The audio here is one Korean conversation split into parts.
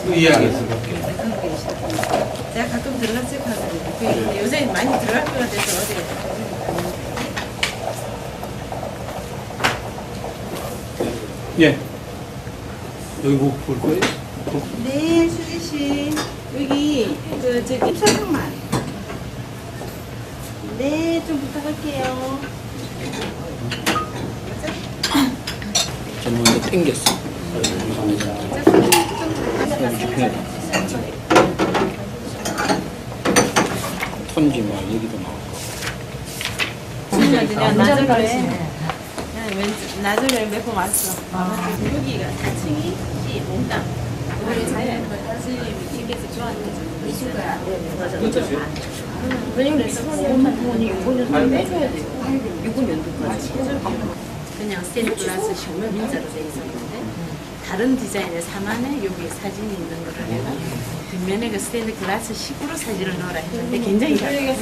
그 이야기에서 제가 가끔 들렀을 거거든요. 그 요새 많이 들어갈 것 같아서 어디가 예. 여기 뭐 볼 거예요? 네, 수지 씨. 여기 저기 설명만. 네, 좀 부탁할게요. 저 먼저 땡겼어. 톤지 뭐 얘기도 나오고. 나중에 몇 번 왔어. 여기가 4층이 이 몽땅. 우리 자연 선생님이 TV에서 좋아하는 이실 거야. 왜냐면 부모님 6년 빼줘야 돼. 6년도까지. 그냥 스테인드 글라스 정말 민자로 돼 있었는데 다른 디자인의 4만에 여기 사진이 있는 거를 내가 뒷면에 그 스테인드 글라스 식으로 사진을 넣으라 했는데 굉장히 잘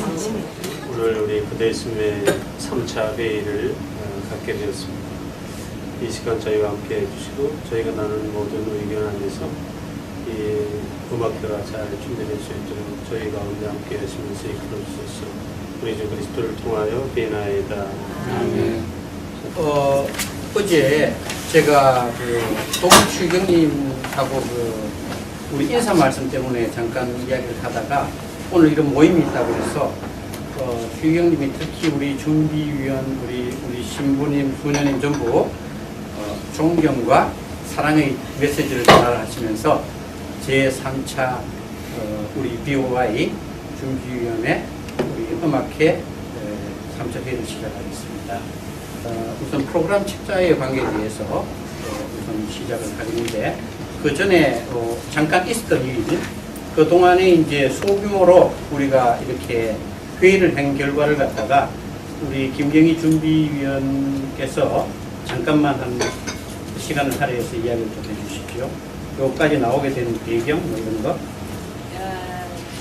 오늘 우리 부대 있음의 3차 회의를 갖게 되었습니다. 이 시간 저희와 함께 해주시고 저희가 나누는 모든 의견 안에서 이 음악회가 잘 준비될 수 있도록 저희 가운데 함께 하시면서 이끌어 주셔서 우리 주 그리스도를 통하여 비나이다. 어제 제가 그 도국 추경님하고 그 우리 인사 말씀 때문에 잠깐 이야기를 하다가 오늘 이런 모임이 있다고 해서 추경님이 특히 우리 준비위원 우리 신부님, 수녀님 전부 존경과 사랑의 메시지를 전달하시면서 제3차 우리 BOI 준비위원회 우리 음악회 3차 회의를 시작하겠습니다. 우선 프로그램 책자의 관계에 대해서 우선 시작을 하겠는데 그 전에 잠깐 있었던 일, 그 동안에 이제 소규모로 우리가 이렇게 회의를 한 결과를 갖다가 우리 김경희 준비위원께서 잠깐만 한 시간을 할애해서 이야기를 좀 해주십시오. 여기까지 나오게 되는 배경 뭐 이런 거.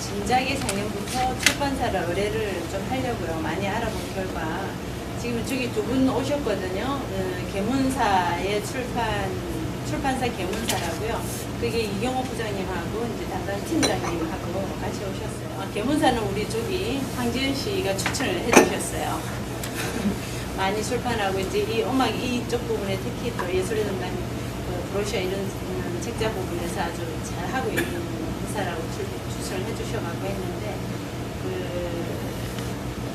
진작에 작년부터 출판사를 의뢰를 좀 하려고요. 많이 알아본 결과 지금 저기 두 분 오셨거든요. 계문사의 출판사 계문사라고요. 그게 이경호 부장님하고 이제 담당 팀장님하고 같이 오셨어요. 계문사는 우리 저기 황지은 씨가 추천을 해주셨어요. 많이 출판하고 이제 이 음악 이쪽 부분에 특히 또 예술의 전당 브로셔 이런 책자 부분에서 아주 잘 하고 있는 회사라고 추천을 해주셔가지고 했는데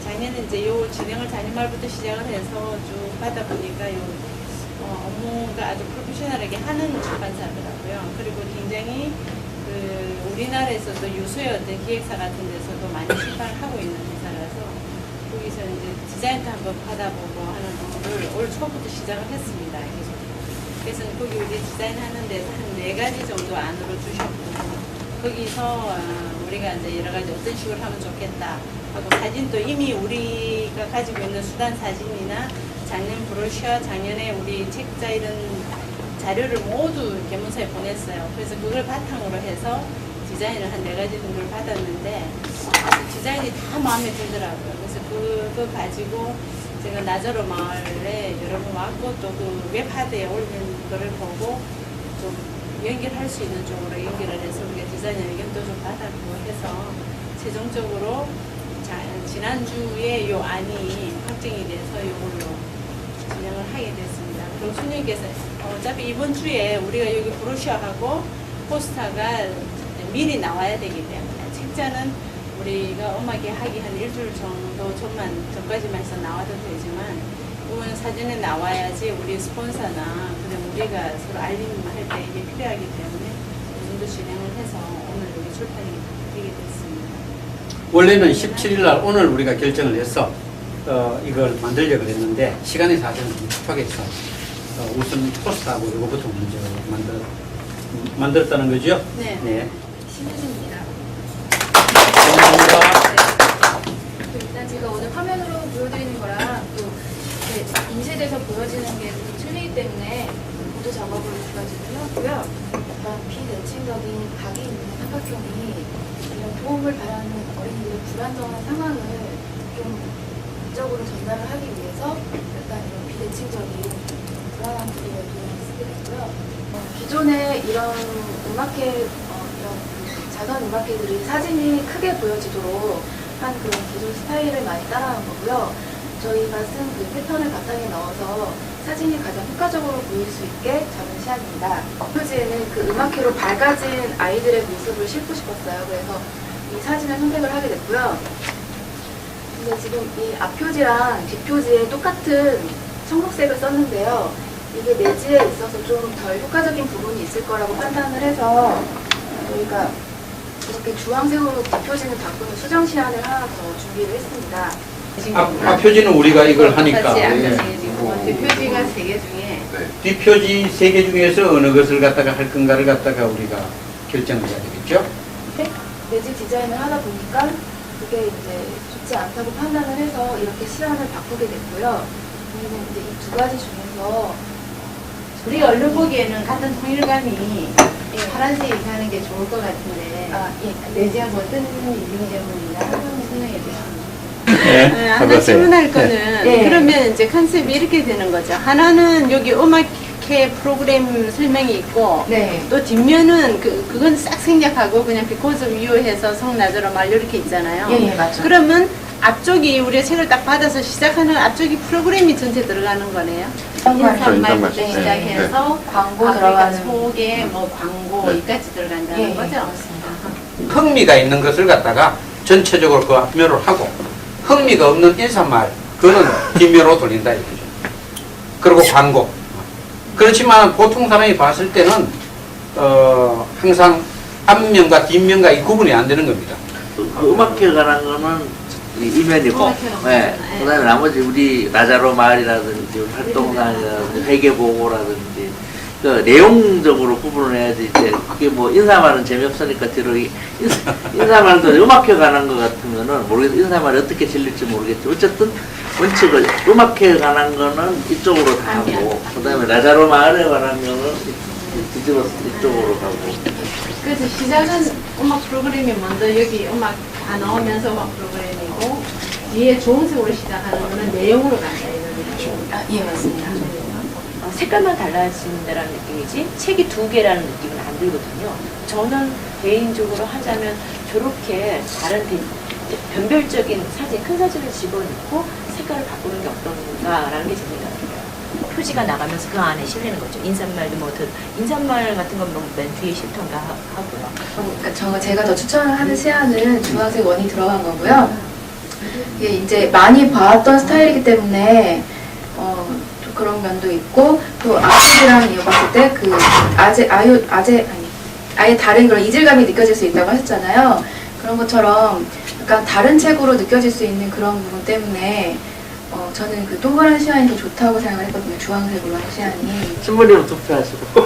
작년에 이제 요 진행을 작년 말부터 시작을 해서 쭉 받아 보니까 요 업무가 아주 프로페셔널하게 하는 출판사더라고요. 그리고 굉장히 우리나라에서도 유수의 어떤 기획사 같은 데서도 많이 출판을 하고 있는 회사라서 거기서 이제 디자인도 한번 받아보고 하는 업무를 올 초부터 시작을 했습니다. 계속. 그래서 거기 우리 디자인 하는 데서 한 4가지 정도 안으로 주셨고 거기서 우리가 이제 여러 가지 어떤 식으로 하면 좋겠다 하고 사진도 이미 우리가 가지고 있는 수단 사진이나 작년 브로셔, 작년에 우리 책자 이런 자료를 모두 계문사에 보냈어요. 그래서 그걸 바탕으로 해서 디자인을 한 4가지 정도를 받았는데 디자인이 다 마음에 들더라고요. 그래서 그거 가지고 제가 나저로 마을에 여러 번 왔고 또 그 웹하드에 올린 거를 보고 좀 연결할 수 있는 쪽으로 연결을 해서 우리가 디자인 의견도 좀 받았고 해서 최종적으로 지난주에 요 안이 확정이 돼서 이걸로 진행을 하게 됐습니다. 그리고 수님께서 어차피 이번 주에 우리가 여기 브로셔하고 포스터가 미리 나와야 되기 때문에 책자는 우리가 음악에 하기 한 일주일 정도 전까지만 해서 나와도 되지만 이건 사전에 나와야지 우리 스폰서나 그다음 우리가 서로 알림을 할 때 이게 필요하기 때문에 이 정도 진행을 해서 오늘 여기 출판이 되게 됐습니다. 원래는 17일 날 오늘 우리가 결정을 해서 이걸 만들려고 했는데 시간이 사실은 좀 촉박해서 우선 포스터하고 이거부터 먼저 만들었다는 거죠? 네. 네. 신혜진입니다. 감사합니다. 일단 제가 오늘 화면으로 보여드리는 거랑 또 인쇄돼서 보여지는 게 좀 틀리기 때문에 보도 작업을 두 가지를 해왔고요. 그런 비대칭적인 각이 있는 삼각형이 이런 도움을 바라는 어린이들의 불안정한 상황을 좀 극적으로 전달을 하기 위해서 약간 이런 비대칭적인 불안한 분위기를 쓰게 됐고요. 기존에 이런 음악회 다선 음악회들이 사진이 크게 보여지도록 한 그런 기존 스타일을 많이 따라한 거고요. 저희가 쓴 그 패턴을 바탕에 넣어서 사진이 가장 효과적으로 보일 수 있게 잡은 시안입니다. 표지에는 그 음악회로 밝아진 아이들의 모습을 싣고 싶었어요. 그래서 이 사진을 선택을 하게 됐고요. 근데 지금 이 앞표지랑 뒷표지에 똑같은 청록색을 썼는데요. 이게 내지에 있어서 좀 덜 효과적인 부분이 있을 거라고 판단을 해서 저희가 이렇게 주황색으로 뒷표지는 바꾸는 수정 시안을 하나 더 준비를 했습니다. 앞표지는 우리가 이걸 하니까 뒷표지가 3개 중에 뒷표지 3개 중에서 어느 것을 갖다가 할 건가를 갖다가 우리가 결정을 해야 되겠죠? 내지 디자인을 하다 보니까 그게 이제 좋지 않다고 판단을 해서 이렇게 시안을 바꾸게 됐고요. 저희는 이제 이 2가지 중에서 우리가 얼른 보기에는 같은 통일감이 파란색이 가는 게 좋을 것 같은데 내지하고 어떤 이중제문이나 한번 설명해 주시면. 네, 하나 질문할 거는 네. 그러면 이제 컨셉이 이렇게 되는 거죠. 하나는 여기 음악회 프로그램 설명이 있고 네. 또 뒷면은 그건 싹 생략하고 그냥 비코즈 뷰에서 성나더러 말 이렇게 있잖아요. 예, 맞죠. 그러면 앞쪽이 우리가 책을 딱 받아서 시작하는 앞쪽이 프로그램이 전체 들어가는 거네요. 인사말부터 네. 시작해서 광고 아프리카 들어가는 소개, 뭐 광고 여기까지 들어간다는 예, 거죠. 맞습니다. 흥미가 있는 것을 갖다가 전체적으로 그 앞면으로 하고 흥미가 없는 인사말 그거는 뒷면으로 돌린다 이거죠. 그리고 광고. 그렇지만 보통 사람이 봤을 때는 항상 앞면과 뒷면과 이 구분이 안 되는 겁니다. 그 음악회 관한 거는 이면이고, 음악회가 네. 네. 그 다음에 나머지 우리 나자로 마을이라든지 활동상이라든지 회계보고라든지 그 내용적으로 구분을 해야지. 이제 그게 뭐 인사말은 재미없으니까 뒤로 인사말도 음악회 관한 거 같으면은 모르겠어. 인사말이 어떻게 질릴지 모르겠지. 어쨌든 원칙을 음악회 관한 거는 이쪽으로 다 하고, 그 다음에 나자로 마을에 관한 거는 뒤집어서 이쪽으로 가고. 그래서 시작은 음악 프로그램이 먼저 여기 음악 다 나오면서 음악 프로그램이고 뒤에 좋은색으로 시작하는 거는 내용으로 간다 이런 예, 맞습니다. 색깔만 달라진다는 느낌이지 책이 2개라는 느낌은 안 들거든요. 저는 개인적으로 하자면 저렇게 다른 변별적인 사진, 큰 사진을 집어넣고 색깔을 바꾸는 게 어떤가라는 게 제 생각이에요. 표지가 나가면서 그 안에 실리는 거죠. 인사말도 뭐 인사말 같은 건 맨 뒤에 실던가 하고요. 그러니까 제가 더 추천하는 시안은 주황색 원이 들어간 거고요. 이게 이제 많이 봐왔던 스타일이기 때문에 또 그런 면도 있고 또 앞쪽이랑 이어봤을 때 그 아예 다른 그런 이질감이 느껴질 수 있다고 하셨잖아요. 그런 것처럼 약간 다른 책으로 느껴질 수 있는 그런 부분 때문에 저는 그 동그란 시안이 더 좋다고 생각을 했거든요. 주황색으로 한 시안이. 신부님 투표하시고.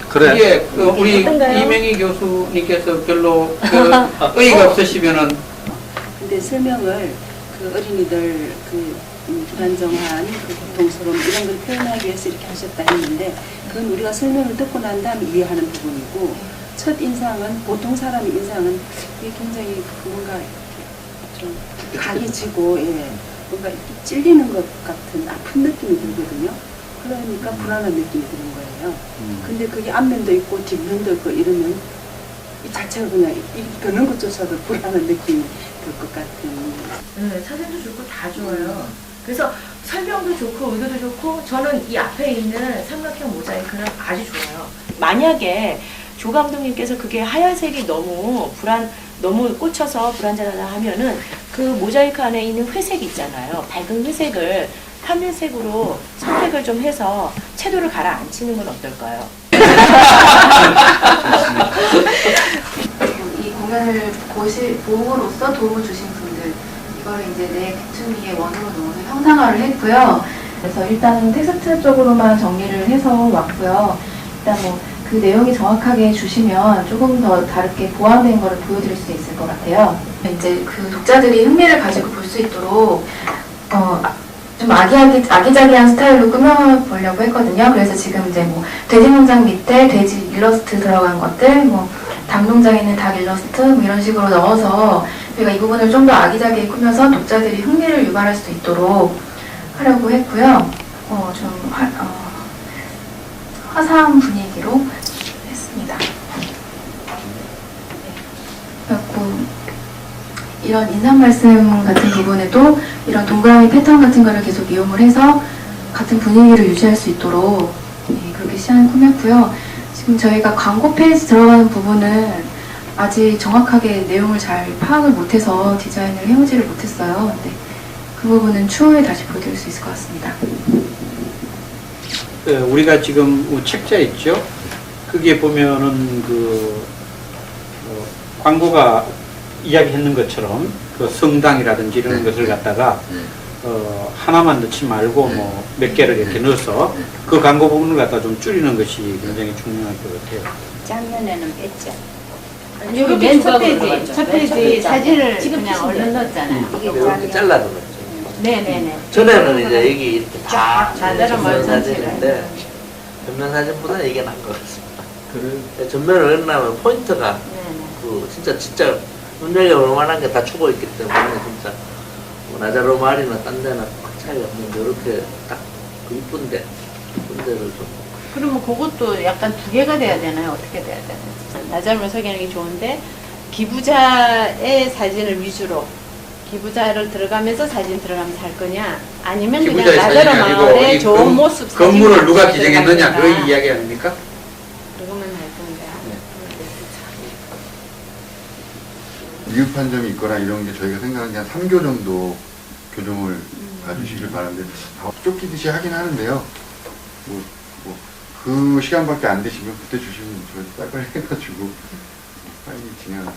그래. 이게 우리 어떤가요? 이명희 교수님께서 별로 의의가 없으시면은 근데 설명을 그 어린이들 그 불안정한 그 고통스러움 이런 걸 표현하기 위해서 이렇게 하셨다 했는데 그건 우리가 설명을 듣고 난 다음에 이해하는 부분이고 첫 인상은 보통 사람의 인상은 이게 굉장히 뭔가 좀 강해지고 뭔가 찔리는 것 같은 아픈 느낌이 들거든요. 그러니까 불안한 느낌이 드는 거예요. 근데 그게 앞면도 있고 뒷면도 있고 이러면 이 자체가 그냥 이 걷는 것조차도 불안한 느낌이 들 것 같은. 네, 사진도 좋고 다 좋아요. 그래서 설명도 좋고 의도도 좋고 저는 이 앞에 있는 삼각형 모자이크는 아주 좋아요. 만약에 조 감독님께서 그게 하얀색이 너무 꽂혀서 불안정하다 하면은 그 모자이크 안에 있는 회색 있잖아요. 밝은 회색을 하늘색으로 선택을 좀 해서 채도를 가라앉히는 건 어떨까요? 이 공연을 보므로써 도움을 주신 분들 이거를 이제 내 귀퉁이에 원으로 넣어서 형상화를 했고요. 그래서 일단은 텍스트 쪽으로만 정리를 해서 왔고요. 일단 뭐 그 내용이 정확하게 주시면 조금 더 다르게 보완된 거를 보여드릴 수 있을 것 같아요. 이제 그 독자들이 흥미를 가지고 볼 수 있도록 좀 아기자기한 스타일로 꾸며보려고 했거든요. 그래서 지금 이제 뭐 돼지 문장 밑에 돼지 일러스트 들어간 것들, 뭐 닭 농장에 있는 닭 일러스트 뭐 이런 식으로 넣어서 저희가 이 부분을 좀 더 아기자기하게 꾸며서 독자들이 흥미를 유발할 수 있도록 하려고 했고요. 좀 화사한 분위기로 했습니다. 이런 인상 말씀 같은 부분에도 이런 동그라미 패턴 같은 거를 계속 이용을 해서 같은 분위기를 유지할 수 있도록 그렇게 시안을 꾸몄고요. 지금 저희가 광고 페이지 들어가는 부분은 아직 정확하게 내용을 잘 파악을 못해서 디자인을 해오지를 못했어요. 근데 그 부분은 추후에 다시 보여드릴 수 있을 것 같습니다. 우리가 지금 책자 있죠? 거기에 보면은 광고가 이야기했는 것처럼 그 성당이라든지 이런 것을 갖다가 하나만 넣지 말고 뭐 몇 개를 이렇게 넣어서 그 광고 부분을 갖다 좀 줄이는 것이 굉장히 중요할 것 같아요. 작년에는 뺐죠. 여기 맨 첫 페이지 사진을 그냥 얼른 넣었잖아요. 이렇게 잘라서 그렇죠. 네네네. 전에는 이제 여기 이렇게 다 나대로 전면 전체를. 사진인데 전면 사진보다 이게 나은 것 같습니다. 전면을 끝나면 포인트가 그 진짜 눈여겨볼 만한 게 다 추고 있기 때문에 진짜 뭐 나자로 마을이나 딴 데나 큰 차이가 없는데 이렇게 딱 그 이쁜 데를 좀 그러면 그것도 약간 두 개가 돼야 되나요? 어떻게 돼야 되나요? 나자로 설계하는 게 좋은데 기부자의 사진을 위주로 기부자를 들어가면서 사진 들어가면서 할 거냐 아니면 그냥 기부자의 나자로 사진이 아니고 마을의 이 좋은 모습 사진 건물을 누가 기증했느냐 그 이야기 아닙니까? 그거만 할 건데 미흡한 점이 있거나 이런 게 저희가 생각하는 게 한 3교 정도 교정을 봐주시길 바라는데 쫓기듯이 하긴 하는데요. 그 시간밖에 안 되시면 그때 주시면 저희 빨리 해가지고 빨리 진행할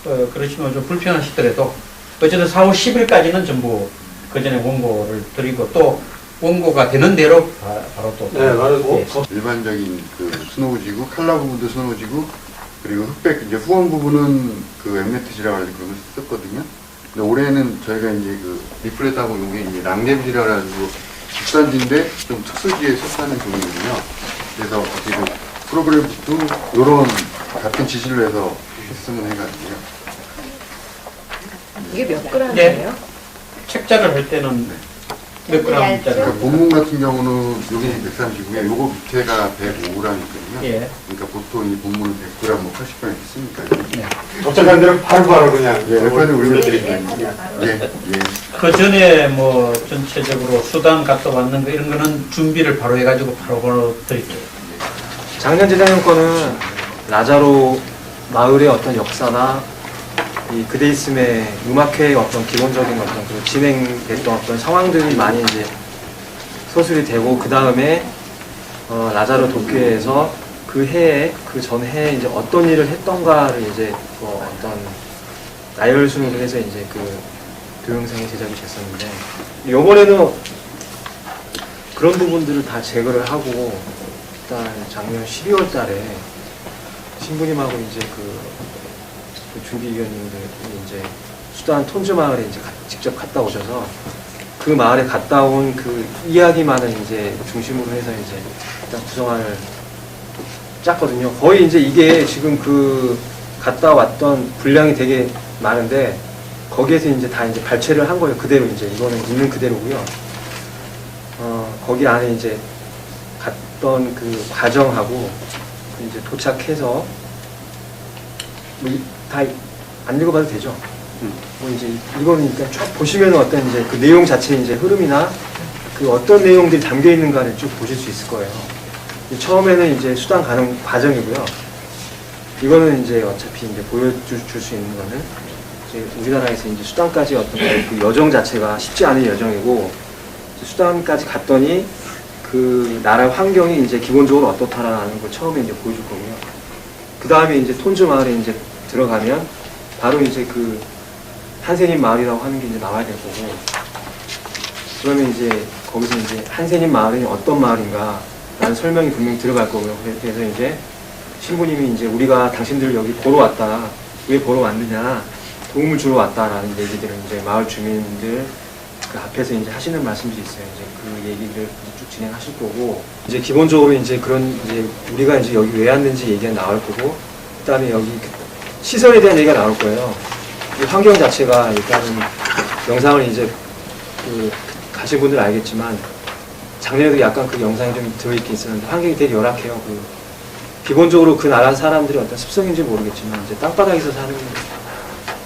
거예요. 그렇지만 좀 불편하시더라도 어쨌든 4월 10일까지는 전부 그 전에 원고를 드리고 또 원고가 되는 대로 바로 또 일반적인 그 스노우지구, 칼라 부분도 스노우지구, 그리고 흑백 이제 후원 부분은 그 엠네트지라고 해서 그런 걸 썼거든요. 근데 올해는 저희가 이제 그 리플렛하고 이게 이제 랑데비지라고 해가지고 집산지인데 좀 특수지에 속하는 종이거든요. 그래서 어떻게 그 프로그램도 이런 같은 지시를 해서 했으면 해가지고요. 이게 몇 그램이에요? 책자를 할 때는 몇 그램짜리? 그러니까 본문 같은 경우는 여기 130이고요. 요거 밑에가 105g이거든요. 예. 그러니까 보통 이 본문은 100g, 뭐 80g 이렇게 쓰니까. 도착한 대로 바로바로 그냥 예, 빨리 올려드리면 예. 그 전에 뭐 전체적으로 수단 갔다 왔는 거 이런 거는 준비를 바로 해가지고 바로 드릴게요. 작년 재작년 거는 라자로 마을의 어떤 역사나 이 그대 있음의 음악회의 어떤 기본적인 어떤 그 진행됐던 어떤 상황들이 많이 이제 서술이 되고 그 다음에 라자로 도쿄에서 그 해에 그 전 해에 이제 어떤 일을 했던가를 이제 어떤 나열순으로 해서 이제 그 동영상이 제작이 됐었는데 이번에는 그런 부분들을 다 제거를 하고 일단 작년 12월 달에 신부님하고 이제 그 준비위원님들이 이제 수단 톤즈 마을에 이제 직접 갔다 오셔서 그 마을에 갔다 온 그 이야기만을 이제 중심으로 해서 이제 일단 구성안을 짰거든요. 거의 이제 이게 지금 그 갔다 왔던 분량이 되게 많은데 거기에서 이제 다 이제 발췌를 한 거예요. 그대로 이제 이거는 있는 그대로고요. 거기 안에 이제 갔던 그 과정하고 이제 도착해서 뭐 다 안 읽어봐도 되죠. 뭐 이제 이거는 일단 쭉 보시면 어떤 이제 그 내용 자체 이제 흐름이나 그 어떤 내용들이 담겨 있는가를 쭉 보실 수 있을 거예요. 처음에는 이제 수단 가는 과정이고요. 이거는 이제 어차피 이제 보여줄 수 있는 거는 이제 우리나라에서 이제 수단까지 어떤 그 여정 자체가 쉽지 않은 여정이고 수단까지 갔더니 그 나라 환경이 이제 기본적으로 어떻다라는 걸 처음에 이제 보여줄 거고요. 그 다음에 이제 톤즈 마을에 이제 들어가면 바로 이제 그 한세님 마을이라고 하는 게 이제 나와야 될 거고 그러면 이제 거기서 이제 한세님 마을이 어떤 마을인가 라는 설명이 분명히 들어갈 거고요. 그래서 이제 신부님이 이제 우리가 당신들 여기 보러 왔다. 왜 보러 왔느냐. 도움을 주러 왔다라는 얘기들을 이제 마을 주민들 그 앞에서 이제 하시는 말씀들이 있어요. 이제 그 얘기를 쭉 진행하실 거고 이제 기본적으로 이제 그런 이제 우리가 이제 여기 왜 왔는지 얘기가 나올 거고 그다음에 여기 시설에 대한 얘기가 나올 거예요. 이 환경 자체가 일단은 영상을 이제 그 가신 분들 알겠지만 작년에도 약간 그 영상이 좀 들어있긴 있었는데 환경이 되게 열악해요. 그 기본적으로 그 나라 사람들이 어떤 습성인지 모르겠지만 이제 땅바닥에서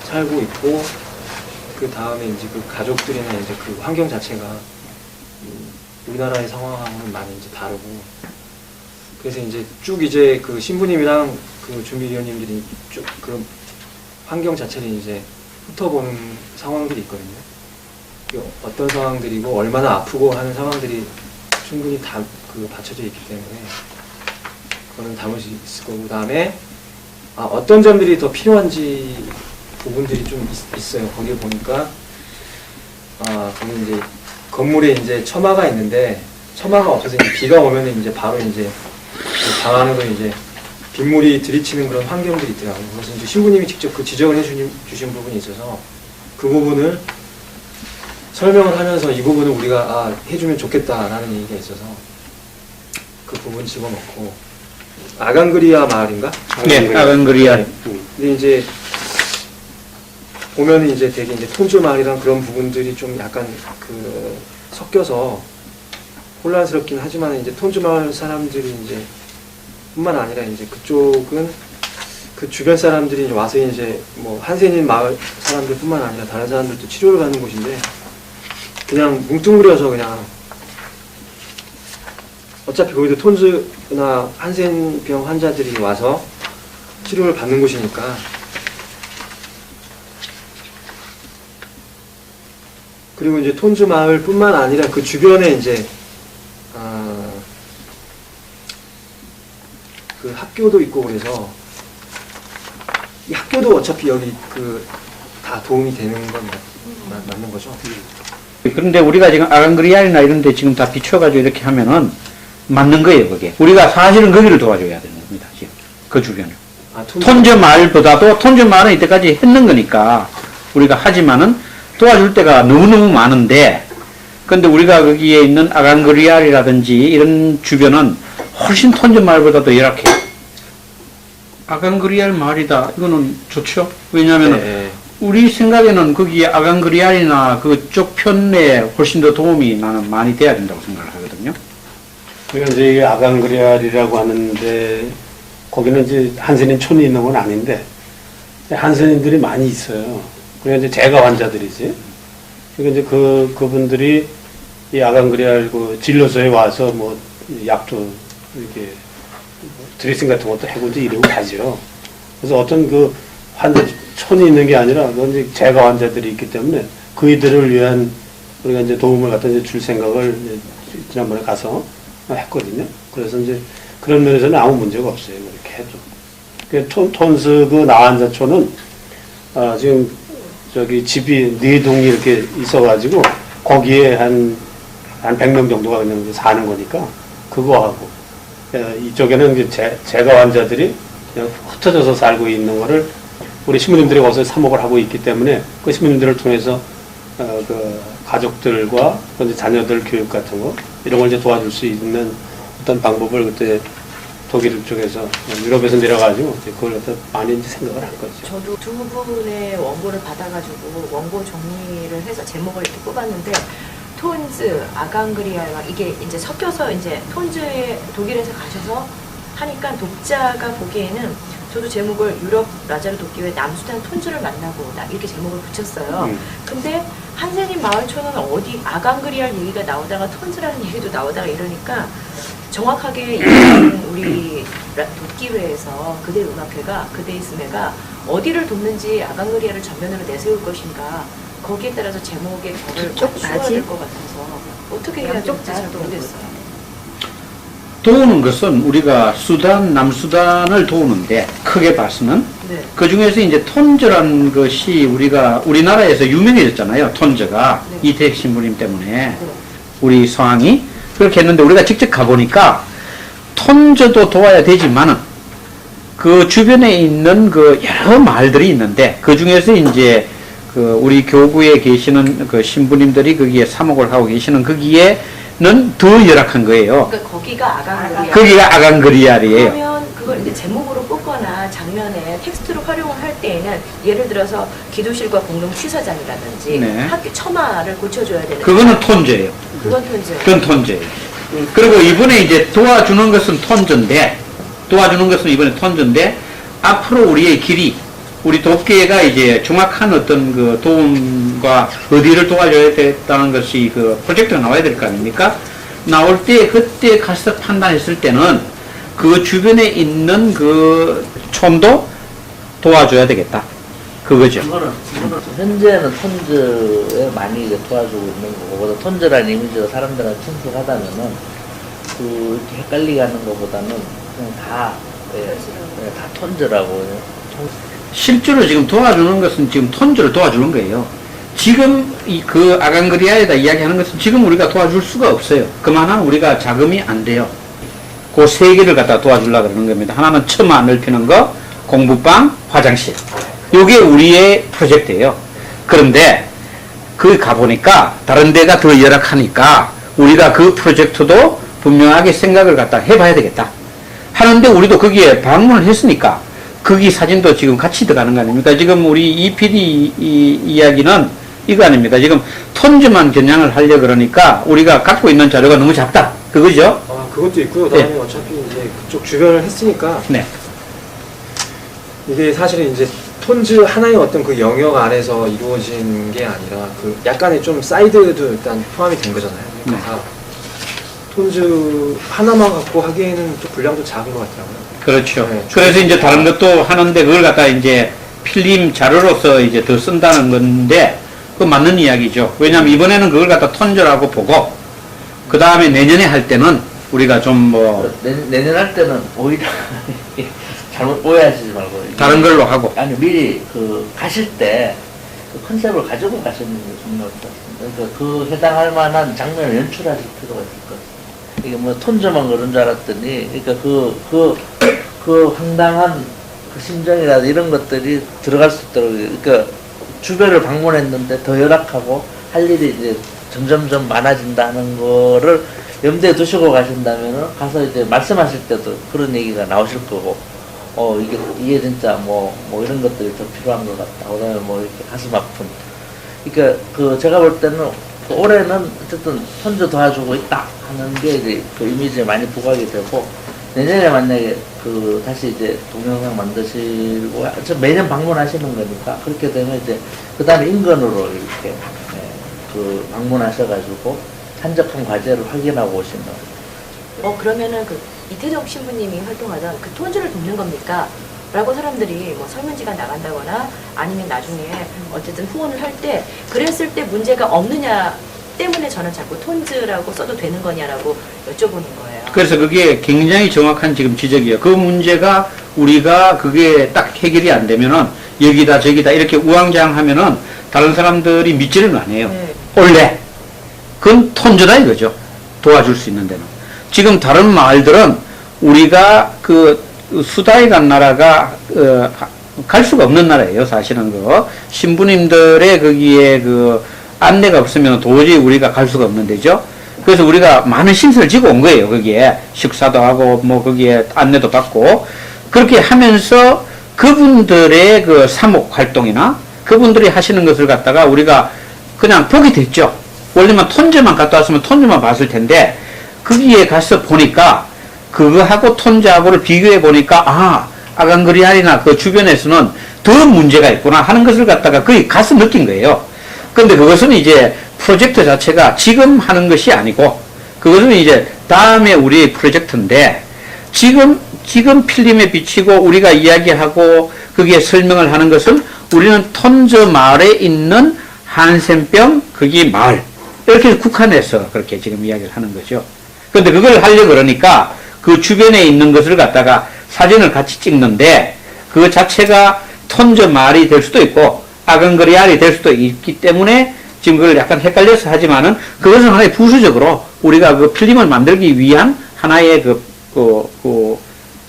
살고 있고 그 다음에 이제 그 가족들이나 이제 그 환경 자체가 우리나라의 상황하고는 많이 이제 다르고 그래서 이제 쭉 이제 그 신부님이랑 그 준비위원님들이 쭉 그런 환경 자체를 이제 훑어보는 상황들이 있거든요. 어떤 상황들이고 얼마나 아프고 하는 상황들이 충분히 다 그 받쳐져 있기 때문에 그거는 담을 수 있을 거고 그다음에 어떤 점들이 더 필요한지 부분들이 좀 있어요. 거기에 보니까 거기 이제 건물에 이제 처마가 있는데 처마가 없어서 이제 비가 오면은 이제 바로 이제 그 방 안으로 이제 빗물이 들이치는 그런 환경들이 있더라고요. 그래서 이제 신부님이 직접 그 지적을 해주신 부분이 있어서 그 부분을 설명을 하면서 이 부분을 우리가 해주면 좋겠다라는 얘기가 있어서 그 부분 집어넣고 아간그리아 마을인가? 네, 아간그리아. 근데 이제 보면은 이제 되게 이제 톤즈 마을이랑 그런 부분들이 좀 약간 그 섞여서 혼란스럽긴 하지만 이제 톤즈 마을 사람들이 이제 뿐만 아니라 이제 그쪽은 그 주변 사람들이 이제 와서 이제 뭐 한센인 마을 사람들뿐만 아니라 다른 사람들도 치료를 받는 곳인데 그냥 뭉뚱그려서 그냥 어차피 거기도 톤즈나 한센병 환자들이 와서 치료를 받는 곳이니까 그리고 이제 톤즈 마을뿐만 아니라 그 주변에 이제 그 학교도 있고 그래서 이 학교도 어차피 여기 그 다 도움이 되는 건 맞는 거죠. 그런데 우리가 지금 아간그리아나 이런 데 지금 다 비춰가지고 이렇게 하면은 맞는 거예요, 그게. 우리가 사실은 거기를 도와줘야 되는 겁니다, 지금. 그 주변을. 톤즈 마을보다도 톤즈 마을은 이때까지 했는 거니까 우리가 하지만은 도와줄 때가 너무너무 많은데 근데 우리가 거기에 있는 아간그리알이라든지 이런 주변은 훨씬 톤즈 마을보다도 열악해요. 아간그리알 마을이다. 이거는 좋죠. 왜냐하면 우리 생각에는 거기에 아간그리알이나 그쪽 편에 훨씬 더 도움이 나는 많이 돼야 된다고 생각을 하거든요. 그러니까 이제 이게 아간그리알이라고 하는데 거기는 이제 한센인 촌이 있는 건 아닌데 한센인들이 많이 있어요. 그러니까 이제 재가 환자들이지. 그러니까 이제 그분들이 이 아간그리알 그 진료소에 와서 뭐 약도 이렇게 드레싱 같은 것도 해고 이제 이러고 가죠. 그래서 어떤 그 환자 촌이 있는 게 아니라 그건 이제 재가 환자들이 있기 때문에 그이들을 위한 우리가 이제 도움을 갖다 이제 줄 생각을 이제 지난번에 가서 했거든요. 그래서 이제 그런 면에서는 아무 문제가 없어요. 그렇게 해도. 그 톤스 그 나환자촌은 지금 저기 집이 4동이 이렇게 있어가지고 거기에 한 100명 정도가 그냥 사는 거니까 그거하고 이쪽에는 이제 재가 환자들이 그냥 흩어져서 살고 있는 거를 우리 신부님들이 거기서 사목을 하고 있기 때문에 그 신부님들을 통해서 그 가족들과 이제 자녀들 교육 같은 거 이런 걸 이제 도와줄 수 있는 어떤 방법을 그때 독일 쪽에서 유럽에서 내려가지고 그걸 갖다 많이 이제 생각을 한 거죠. 저도 두 분의 원고를 받아가지고 원고 정리를 해서 제목을 이렇게 뽑았는데 톤즈, 아간그리아가 이게 이제 섞여서 이제 톤즈에 독일에서 가셔서 하니까 독자가 보기에는 저도 제목을 유럽 라자르 도끼의 남수단 톤즈를 만나고 오다 이렇게 제목을 붙였어요. 근데 한센인 마을촌은 어디 아간그리알 얘기가 나오다가 톤즈라는 얘기도 나오다가 이러니까 정확하게 우리 도끼회에서 그대음악회가 그대이스메가 어디를 돕는지 아간그리아를 전면으로 내세울 것인가 거기에 따라서 제목의 결을 맞춰야 될 것 같아서 어떻게 해야 될지 잘 모르겠어요. 도우는 것은 우리가 수단, 남수단을 도우는데 크게 봐서는 그 중에서 이제 톤즈라는 것이 우리나라에서 유명해졌잖아요. 톤즈가 이태익 신부님 때문에 우리 서황이 그렇게 했는데 우리가 직접 가보니까 톤즈도 도와야 되지만은 그 주변에 있는 그 여러 마을들이 있는데 그 중에서 이제 그 우리 교구에 계시는 그 신부님들이 거기에 사목을 하고 계시는 거기에는 더 열악한 거예요. 그러니까 거기가 아간그리알. 거기가 아간그리알이에요. 그러면 그걸 이제 제목으로 뽑거나 장면에 텍스트로 활용을 할 때에는 예를 들어서 기도실과 공동 취사장이라든지 학교 처마를 고쳐줘야 되는. 그거는 톤즈예요. 그건 톤즈. 그건 톤즈예요. 그리고 이번에 이제 도와주는 것은 톤즈인데 도와주는 것은 이번에 톤즈인데 앞으로 우리의 길이 우리 돕계가 이제 정확한 어떤 그 도움과 어디를 도와줘야 되겠다는 것이 그 프로젝트가 나와야 될 거 아닙니까? 나올 때 그때 가서 판단했을 때는 그 주변에 있는 그 촌도 도와줘야 되겠다. 그거죠. 이거는 현재는 톤즈에 많이 이제 도와주고 있는 거고, 톤즈라는 이미지가 사람들한테 친숙하다면은 그 이렇게 헷갈리게 하는 것보다는 그냥 다 다 톤즈라고. 실제로 지금 도와주는 것은 지금 톤즈를 도와주는 거예요. 지금 그 아강그리아에다 이야기하는 것은 지금 우리가 도와줄 수가 없어요. 그만한 우리가 자금이 안 돼요. 그 세 개를 갖다 도와주려고 그러는 겁니다. 하나는 처마 넓히는 거, 공부방, 화장실. 요게 우리의 프로젝트예요. 그런데 그 가보니까 다른 데가 더 열악하니까 우리가 그 프로젝트도 분명하게 생각을 갖다 해봐야 되겠다. 하는데 우리도 거기에 방문을 했으니까 거기 사진도 지금 같이 들어가는 거 아닙니까? 지금 우리 EPD 이야기는 이거 아닙니까? 지금 톤즈만 겨냥을 하려고 그러니까 우리가 갖고 있는 자료가 너무 작다. 그거죠? 아, 그것도 있고요. 그다음에 어차피 이제 그쪽 주변을 했으니까 네. 이게 사실은 이제 톤즈 하나의 어떤 그 영역 안에서 이루어진 게 아니라 그 약간의 좀 사이드도 일단 포함이 된 거잖아요. 그러니까 톤즈 하나만 갖고 하기에는 또 분량도 작은 것 같더라고요. 그렇죠. 네, 그래서 이제 다른 것도 하는데 그걸 갖다 이제 필름 자료로서 이제 더 쓴다는 건데 그 맞는 이야기죠. 왜냐하면 이번에는 그걸 갖다 톤즈라고 보고 그 다음에 내년에 할 때는 우리가 좀 뭐 내년 할 때는 오히려 잘못 오해하시지 말고 다른 걸로 하고. 아니 미리 그 가실 때 그 컨셉을 가지고 가시는 게 중요할 것 같습니다. 그러니까 그 해당할 만한 장면을 연출하실 필요가 있을 것 같습니다. 이게 뭐 톤즈만 그런 줄 알았더니 그러니까 그 황당한 그 심정이라든지 이런 것들이 들어갈 수 있도록 그러니까 주변을 방문했는데 더 열악하고 할 일이 이제 점점점 많아진다는 거를 염두에 두시고 가신다면은 가서 이제 말씀하실 때도 그런 얘기가 나오실 거고 이게 진짜 뭐 이런 것들이 더 필요한 것 같다. 그다음에 뭐 이렇게 가슴 아픈. 그러니까 그 제가 볼 때는 올해는 어쨌든 톤즈 도와주고 있다 하는 게 이제 그 이미지에 많이 부각이 되고 내년에 만약에 그 다시 이제 동영상 만드시고 매년 방문하시는 거니까 그렇게 되면 이제 그 다음에 인근으로 이렇게 그 방문하셔가지고 산적한 과제를 확인하고 오시는. 그러면은 그 이태정 신부님이 활동하던 그 톤즈를 돕는 겁니까? 라고 사람들이 뭐 설문지가 나간다거나 아니면 나중에 어쨌든 후원을 할 때 그랬을 때 문제가 없느냐 때문에 저는 자꾸 톤즈라고 써도 되는 거냐라고 여쭤보는 거예요. 그래서 그게 굉장히 정확한 지금 지적이에요. 그 문제가 우리가 그게 딱 해결이 안 되면은 여기다 저기다 이렇게 우왕좌왕하면은 다른 사람들이 믿지를 않아요. 네. 원래 그건 톤즈다 이거죠. 도와줄 수 있는 데는. 지금 다른 마을들은 우리가 그 수다에 간 나라가 갈 수가 없는 나라예요. 사실은 그 신부님들의 거기에 그 안내가 없으면 도저히 우리가 갈 수가 없는 데죠. 그래서 우리가 많은 신세를 지고 온 거예요. 거기에 식사도 하고 뭐 거기에 안내도 받고 그렇게 하면서 그분들의 그 사목 활동이나 그분들이 하시는 것을 갖다가 우리가 그냥 보게 됐죠. 원래만 톤즈만 갔다 왔으면 톤즈만 봤을 텐데 거기에 가서 보니까 그거하고 톤즈하고를 비교해 보니까 아강그리아리나 그 주변에서는 더 문제가 있구나 하는 것을 갖다가 거기 가서 느낀 거예요. 그런데 그것은 이제 프로젝트 자체가 지금 하는 것이 아니고 그것은 이제 다음에 우리의 프로젝트인데 지금 필름에 비치고 우리가 이야기하고 거기에 설명을 하는 것은 우리는 톤즈 마을에 있는 한센병 거기 마을 이렇게 국한해서 그렇게 지금 이야기를 하는 거죠. 그런데 그걸 하려고 그러니까 그 주변에 있는 것을 갖다가 사진을 같이 찍는데 그 자체가 톤즈 마을이 될 수도 있고 아강그리알이 될 수도 있기 때문에 지금 그걸 약간 헷갈려서 하지만은 그것은 하나의 부수적으로 우리가 그 필름을 만들기 위한 하나의 그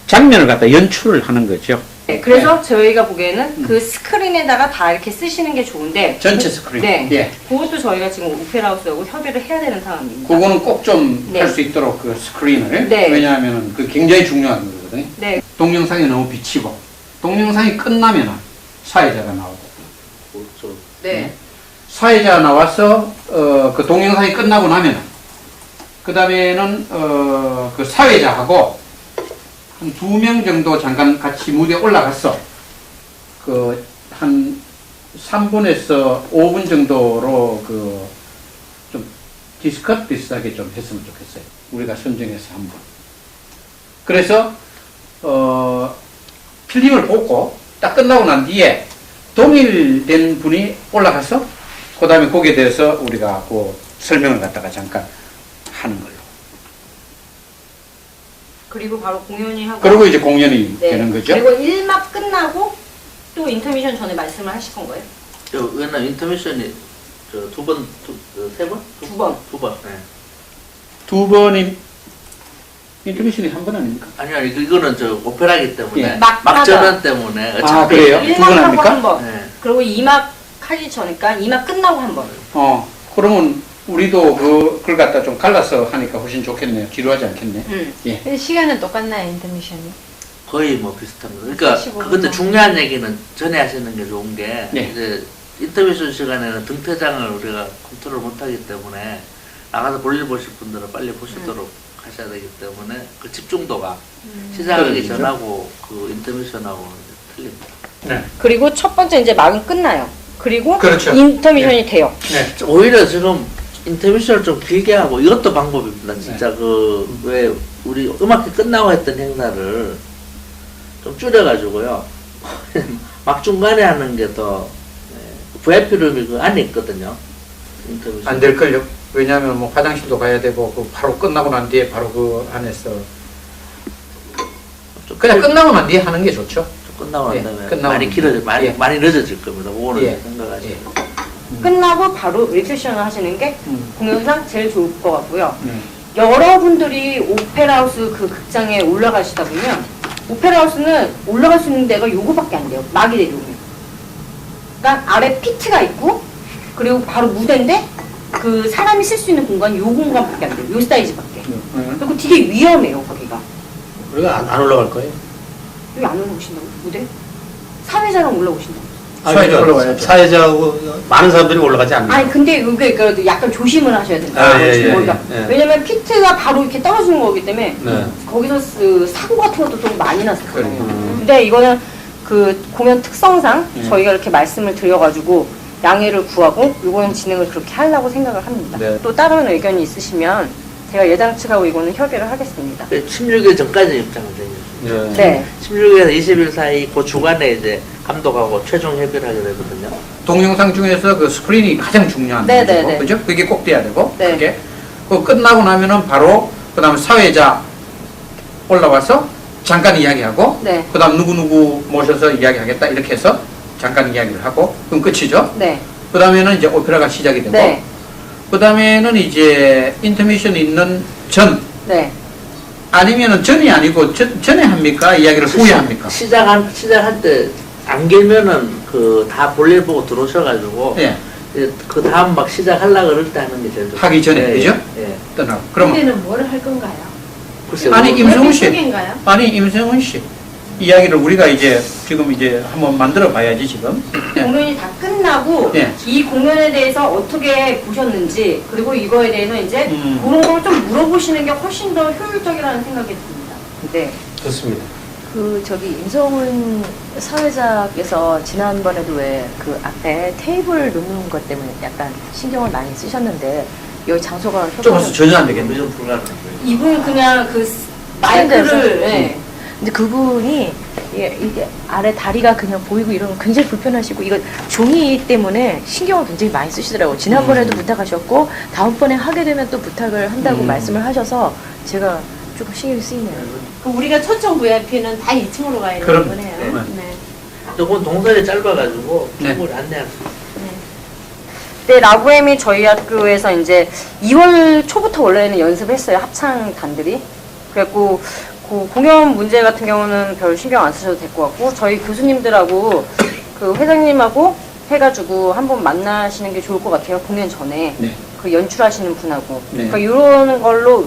장면을 갖다 연출을 하는 거죠. 네, 그래서 저희가 보기에는 그 스크린에다가 다 이렇게 쓰시는 게 좋은데 전체 스크린. 네. 예. 그것도 저희가 지금 오페라하우스하고 협의를 해야 되는 상황입니다. 그거는 꼭 좀 할 네. 수 있도록 그 스크린을. 네. 왜냐하면 그 굉장히 중요한 거거든요. 네. 동영상이 너무 비치고 동영상이 끝나면은 사회자가 나오고. 네. 사회자가 나와서 그 동영상이 끝나고 나면은 그 다음에는 그 사회자하고 한 2명 정도 잠깐 같이 무대에 올라갔어. 그 한 3분에서 5분 정도로 그 좀 디스컷 비슷하게 좀 했으면 좋겠어요. 우리가 선정해서 한 번. 그래서 필름을 보고 딱 끝나고 난 뒤에 동일된 분이 올라가서 그 다음에 거기에 대해서 우리가 그 설명을 갖다가 잠깐 하는 걸로. 그리고 바로 공연이 하고 그리고 이제 공연이 네. 되는 거죠. 그리고 1막 끝나고 또 인터미션 전에 말씀을 하실 건가요? 왜냐면 인터미션이 세 번? 두 번. 두 번. 네. 두 번이 인터미션이 한 번 아닙니까? 아니 이거는 오페라기 때문에 예. 막전원 때문에 아, 어차피 그래요? 1막 두 번 하고 합니까? 한 번. 네. 그리고 2막 하기 전이니까 2막 끝나고 한 번. 그러면 우리도 그걸 갖다 좀 갈라서 하니까 훨씬 좋겠네요. 지루하지 않겠네. 예. 시간은 똑같나요, 인터미션이? 거의 뭐 비슷합니다. 그러니까 45분 근데 정도. 중요한 얘기는 전에 하시는 게 좋은 게 네. 이제 인터미션 시간에는 등퇴장을 우리가 컨트롤 못하기 때문에 나가서 볼일 보실 분들은 빨리 보시도록 하셔야 되기 때문에 그 집중도가 시작하기 그렇죠. 전하고 그 인터미션하고 틀립니다. 네. 그리고 첫 번째 이제 막은 끝나요. 그리고 그렇죠. 인터미션이 돼요. 네. 오히려 지금 인터미션을 좀 길게 하고 이것도 방법입니다. 진짜 그 왜 우리 음악회 끝나고 했던 행사를 좀 줄여가지고요. 막 중간에 하는 게 더 VIP 룸이 그 안에 있거든요. 인터미션. 안 될걸요. 왜냐하면 뭐 화장실도 가야 되고 그 바로 끝나고 난 뒤에 바로 그 안에서 그냥 끝나고 난 뒤에 하는 게 좋죠. 끝나고 난 예, 다음에 끝나고 많이 난 길어져 뒤에. 예. 많이 늦어질 겁니다. 그거는 예. 생각하시고. 끝나고 바로 리셉션을 하시는 게 음. 공연상 제일 좋을 것 같고요. 음. 여러분들이 오페라하우스 그 극장에 올라가시다 보면 오페라하우스는 올라갈 수 있는 데가 요거밖에 안 돼요. 막이 내려오면. 그러니까 아래 피트가 있고 그리고 바로 무대인데 그 사람이 쓸 수 있는 공간이 요 공간밖에 안 돼요. 요 사이즈밖에. 그리고 되게 위험해요 거기가. 우리가 안 올라갈 거예요. 여기 안 올라오신다고? 무대? 사회자랑 올라오신다고? 사회자 올라와야죠. 사회자하고 많은 사람들이 올라가지 않나요? 아니 근데 이게 그래도 약간 조심을 하셔야 된다. 아, 예, 예, 거기가. 예. 왜냐면 피트가 바로 이렇게 떨어지는 거기 때문에 네. 거기서 사고 같은 것도 좀 많이 났었거든요. 그래요. 근데 이거는 그 공연 특성상 저희가 이렇게 말씀을 드려가지고 양해를 구하고 이거는 진행을 그렇게 하려고 생각을 합니다. 네. 또 다른 의견이 있으시면 제가 예당 측하고 이거는 협의를 하겠습니다. 16일 전까지 입장을 되죠. 네. 16일에서 20일 사이 그 주간에 이제 감독하고 최종 협의를 하게 되거든요. 동영상 중에서 그 스크린이 가장 중요한 네, 거죠. 네, 네. 그죠? 그게 꼭 돼야 되고. 네. 그게 그 끝나고 나면은 바로 그다음에 사회자 올라와서 잠깐 이야기하고 네. 그다음 누구누구 모셔서 이야기하겠다 이렇게 해서 잠깐 이야기를 하고 그럼 끝이죠. 네. 그다음에는 이제 오페라가 시작이 되고 네. 그다음에는 이제 인터미션 있는 전 네. 아니면은 전이 아니고 전에 합니까? 이야기를 후에 합니까? 시작할 때 안 길면은 그 다 볼일 보고 들어오셔가지고 예. 그 다음 막 시작하려 그럴 때 하는 게 제일 좋죠. 하기 전에, 예, 그죠? 예. 떠나고. 그러면 그때는 뭘 할 건가요? 글쎄요. 아니 임성훈 씨, 속인가요? 아니 임성훈 씨 이야기를 우리가 이제 지금 이제 한번 만들어 봐야지 지금. 예. 공연이 다 끝나고 네. 이 공연에 대해서 어떻게 보셨는지 그리고 이거에 대해서 이제 그런 걸 좀 물어보시는 게 훨씬 더 효율적이라는 생각이 듭니다. 네. 좋습니다. 저기 임성훈 사회자께서 지난번에도 왜 그 앞에 테이블 놓는 것 때문에 약간 신경을 많이 쓰셨는데 여기 장소가 좁아서 전혀 안 되겠네. 좀 불가능한 거예요. 이분 그냥 그 마이크를 네. 근데 그분이 이게 아래 다리가 그냥 보이고 이러면 굉장히 불편하시고 이거 종이 때문에 신경을 굉장히 많이 쓰시더라고요. 지난번에도 부탁하셨고 다음번에 하게 되면 또 부탁을 한다고 말씀을 하셔서 제가 조금 신경이 쓰이네요. 그럼 우리가 초청 VIP는 다 2층으로 가야 되는 그럼. 거네요. 네. 네. 그건 동선이 짧아가지고 네. 충분히 안내할 수 있어요. 네, 라구엠이 저희 학교에서 이제 2월 초부터 원래는 연습했어요. 합창단들이. 그래갖고 그 공연 문제 같은 경우는 별 신경 안 쓰셔도 될 것 같고 저희 교수님들하고 그 회장님하고 해가지고 한번 만나시는 게 좋을 것 같아요. 공연 전에. 네. 그 연출하시는 분하고. 네. 그러니까 이런 걸로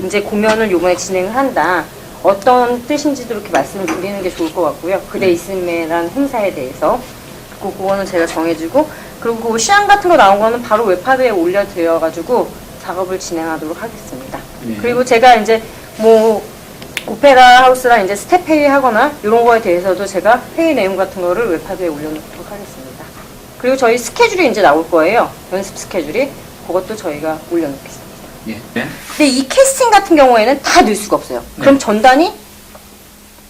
이제 공연을 요번에 진행을 한다. 어떤 뜻인지도 이렇게 말씀을 드리는 게 좋을 것 같고요. 그대 있음이라는 행사에 대해서. 그거는 제가 정해주고 그리고 그 시안 같은 거 나온 거는 바로 웹하드에 올려드려가지고 작업을 진행하도록 하겠습니다. 네. 그리고 제가 이제 뭐 오페라 하우스랑 이제 스텝 회의 하거나 이런 거에 대해서도 제가 회의 내용 같은 거를 웹하드에 올려놓도록 하겠습니다. 그리고 저희 스케줄이 이제 나올 거예요. 연습 스케줄이. 그것도 저희가 올려놓겠습니다. 예. 네. 근데 이 캐스팅 같은 경우에는 다 넣을 수가 없어요. 그럼 전단이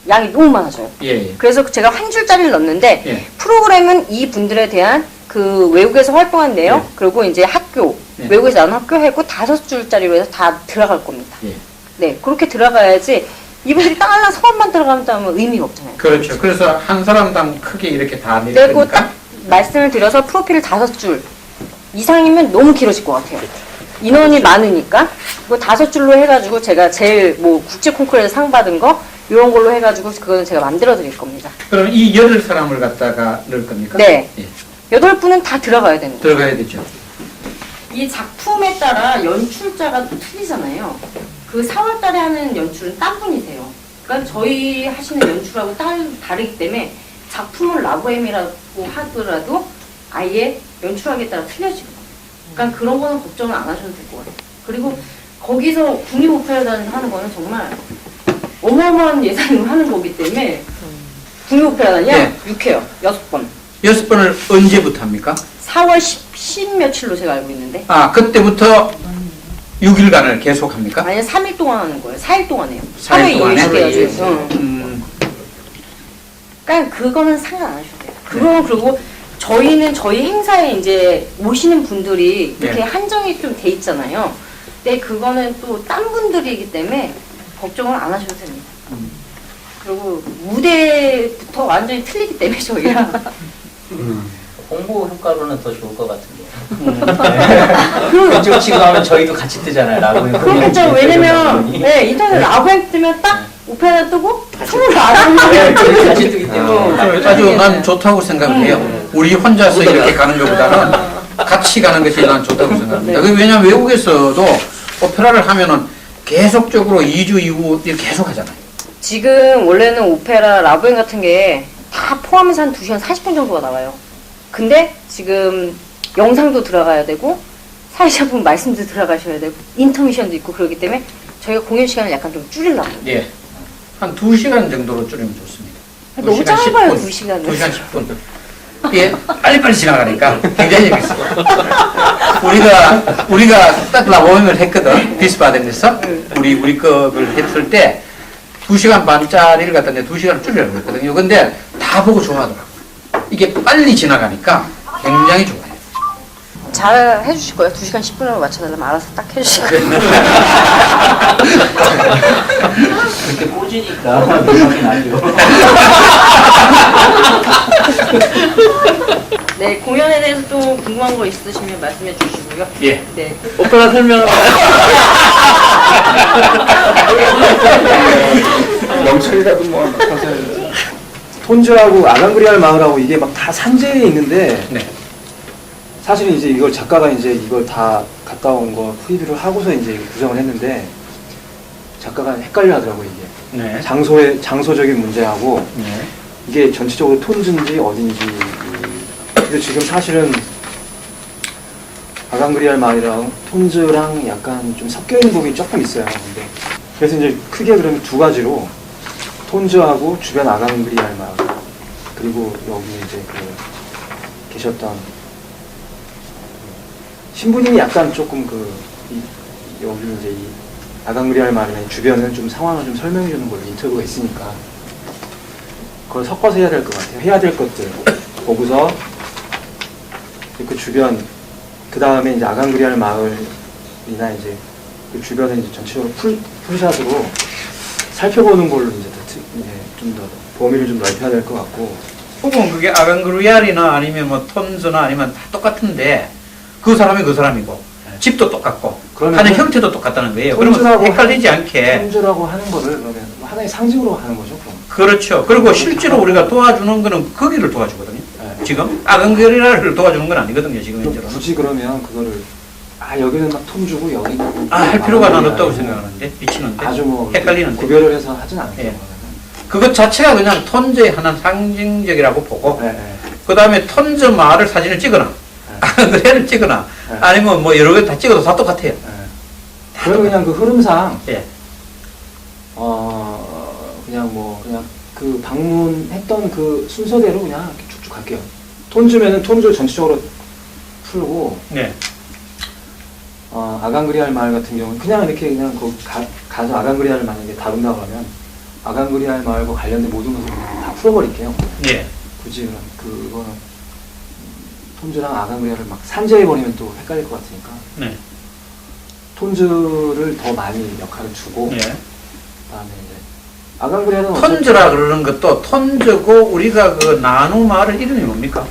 양이 너무 많아져요. 예. 그래서 제가 한 줄짜리를 넣는데 예. 프로그램은 이 분들에 대한 그 외국에서 활동한 내용 예. 그리고 이제 학교 예. 외국에서 나온 학교 해고 5줄짜리로 해서 다 들어갈 겁니다. 예. 네, 그렇게 들어가야지 이분들이 땅하나 성함만 들어가면 의미가 없잖아요. 그렇죠. 그래서 한 사람당 크게 이렇게 다 그리고 내니까. 딱 말씀을 드려서 프로필을 5줄 이상이면 너무 길어질 것 같아요. 인원이 많으니까 그거 5줄로 해가지고 제가 제일 뭐 국제 콩쿠르에서 상 받은 거 이런 걸로 해가지고 그거는 제가 만들어 드릴 겁니다. 그럼 이 8사람을 갖다가 넣을 겁니까? 네. 예. 8분은 다 들어가야 됩니다. 들어가야 되죠. 이 작품에 따라 연출자가 또 틀리잖아요. 그 4월달에 하는 연출은 딴 분이세요. 그러니까 저희 하시는 연출하고 다르기 때문에 작품을 라보엠이라고 하더라도 아예 연출하기에 따라 틀려지는 거예요. 그러니까 그런 거는 걱정을 안 하셔도 될 것 같아요. 그리고 거기서 국립오페라단 하는 거는 정말 어마어마한 예산으로 하는 거기 때문에 국립오페라단이요? 네. 6회요. 6번. 6번을 언제부터 합니까? 4월 10 며칠로 제가 알고 있는데 아, 그때부터 6일간을 계속 합니까? 아니 3일 동안 하는 거예요. 4일 동안 해요. 4일 동안에? 하루에 2일씩 해야죠. 그러니까 그거는 상관 안 하셔도 돼요. 그거는 그리고 저희는 저희 행사에 이제 오시는 분들이 이렇게 네. 한정이 좀 돼 있잖아요. 근데 그거는 또 딴 분들이기 때문에 걱정을 안 하셔도 됩니다. 그리고 무대부터 완전히 틀리기 때문에 저희가 홍보 효과로는 더 좋을 것 같은데요. 이쪽 지금 하면 저희도 같이 뜨잖아요. 라고. 그렇겠죠. 왜냐면 네, 인터넷 라보엠 뜨면 딱 오페라 뜨고 춤을 안 하면 같이 뜨기 때문에. 아주 난 좋다고 생각을 해요. 우리 혼자서 이렇게 가는 것보다는 같이 가는 것이 난 좋다고 생각합니다. 네. 왜냐하면 외국에서도 오페라를 하면은 계속적으로 2주 이후 이렇게 계속 하잖아요. 지금 원래는 오페라 라보엠 같은 게 다 포함해서 한 2시간 40분 정도가 나와요. 근데 지금 영상도 들어가야 되고 사회자분 말씀도 들어가셔야 되고 인터미션도 있고 그러기 때문에 저희가 공연 시간을 약간 좀 줄이려고. 예. 한 2시간 정도로 줄이면 좋습니다. 너무 2시간 짧아요, 10분. 2시간은. 2시간 10분. 예, 빨리빨리 지나가니까 굉장히 재밌어요. 우리가 딱 라보엠을 했거든. 비스바덴에서 우리 거를 했을 때 2시간 반짜리를 갖다 내 2시간을 줄이라고 했거든요. 근데 다 보고 좋아하더라고요. 이게 빨리 지나가니까 굉장히 좋아요. 잘 해주실 거예요. 2시간 10분으로 맞춰달라면 알아서 딱 해주실 거예요. 그렇게 꽂으니까 민망이 나죠. 네, 공연에 대해서 또 궁금한 거 있으시면 말씀해 주시고요. 예. 네. 오페라 설명. 명찰이라도 뭐 톤즈하고 아랑그리알 마을하고 이게 막 다 산재에 있는데 네. 사실은 이제 이걸 작가가 이제 이걸 다 갔다 온 거 프리뷰를 하고서 이제 이거 구성을 했는데 작가가 헷갈려 하더라고요 이게. 네. 장소적인 문제하고 네. 이게 전체적으로 톤즈인지 어딘지. 근데 지금 사실은 아랑그리알 마을이랑 톤즈랑 약간 좀 섞여 있는 부분이 조금 있어요. 근데 그래서 이제 크게 그러면 두 가지로 톤즈하고 주변 아랑그리알 마을 그리고 여기 이제 그 계셨던 신부님이 약간 조금 여기 이제 이 아랑그리알 마을이나 주변은 좀 상황을 좀 설명해 주는 걸로 인터뷰가 있으니까 그걸 섞어서 해야 될 것 같아요. 해야 될 것들 보고서 그 주변 그 다음에 이제 아랑그리알 마을이나 이제 그 주변에 이제 전체적으로 풀샷으로 살펴보는 걸로 이제 좀 더 범위를 좀 넓혀야 될 것 같고. 혹은 그게 아랑그리알이나 아니면 뭐 톤즈나 아니면 다 똑같은데 그 사람이 그 사람이고 집도 똑같고 하는 형태도 똑같다는 거예요. 그러면 헷갈리지 않게. 톤즈라고 하는 거를 그러면 하나의 상징으로 하는 거죠. 그럼. 그렇죠. 그리고 실제로 우리가 도와주는 거는 거기를 도와주거든요. 네. 지금 아랑그리알을 도와주는 건 아니거든요. 지금 현재로. 굳이 그러면 그거를 여기는 막 톤주고 여기는 할 필요가 난 없다고 생각하는데 미치는데 아주 뭐 헷갈리는데 구별을 해서 하진 않아요. 예. 그것 자체가 그냥 톤즈의 하나 상징적이라고 보고 네. 그 다음에 톤즈 마을 사진을 찍거나 아랑그리알을 찍거나 아니면 뭐 여러 개 다 찍어도 다 똑같아요. 그러면 그냥 그 흐름상 예. 그냥 뭐 그냥 그 방문했던 그 순서대로 그냥 이렇게 쭉쭉 갈게요. 톤 주면은 톤줄 전체적으로 풀고 네. 아간그리알 마을 같은 경우는 그냥 이렇게 그냥 가서 아간그리알을 만약에 다룬다 그러면 아간그리알 마을과 관련된 모든 것을 그냥 다 풀어버릴게요. 네. 굳이 그거는 톤즈랑 아간그리알을 막 산재해버리면 또 헷갈릴 것 같으니까 네. 톤즈를 더 많이 역할을 주고 네. 그다음에 이제 아간그리알은 톤즈라 그러는 것도 톤즈고 우리가 그 나누 마을 이름이 뭡니까?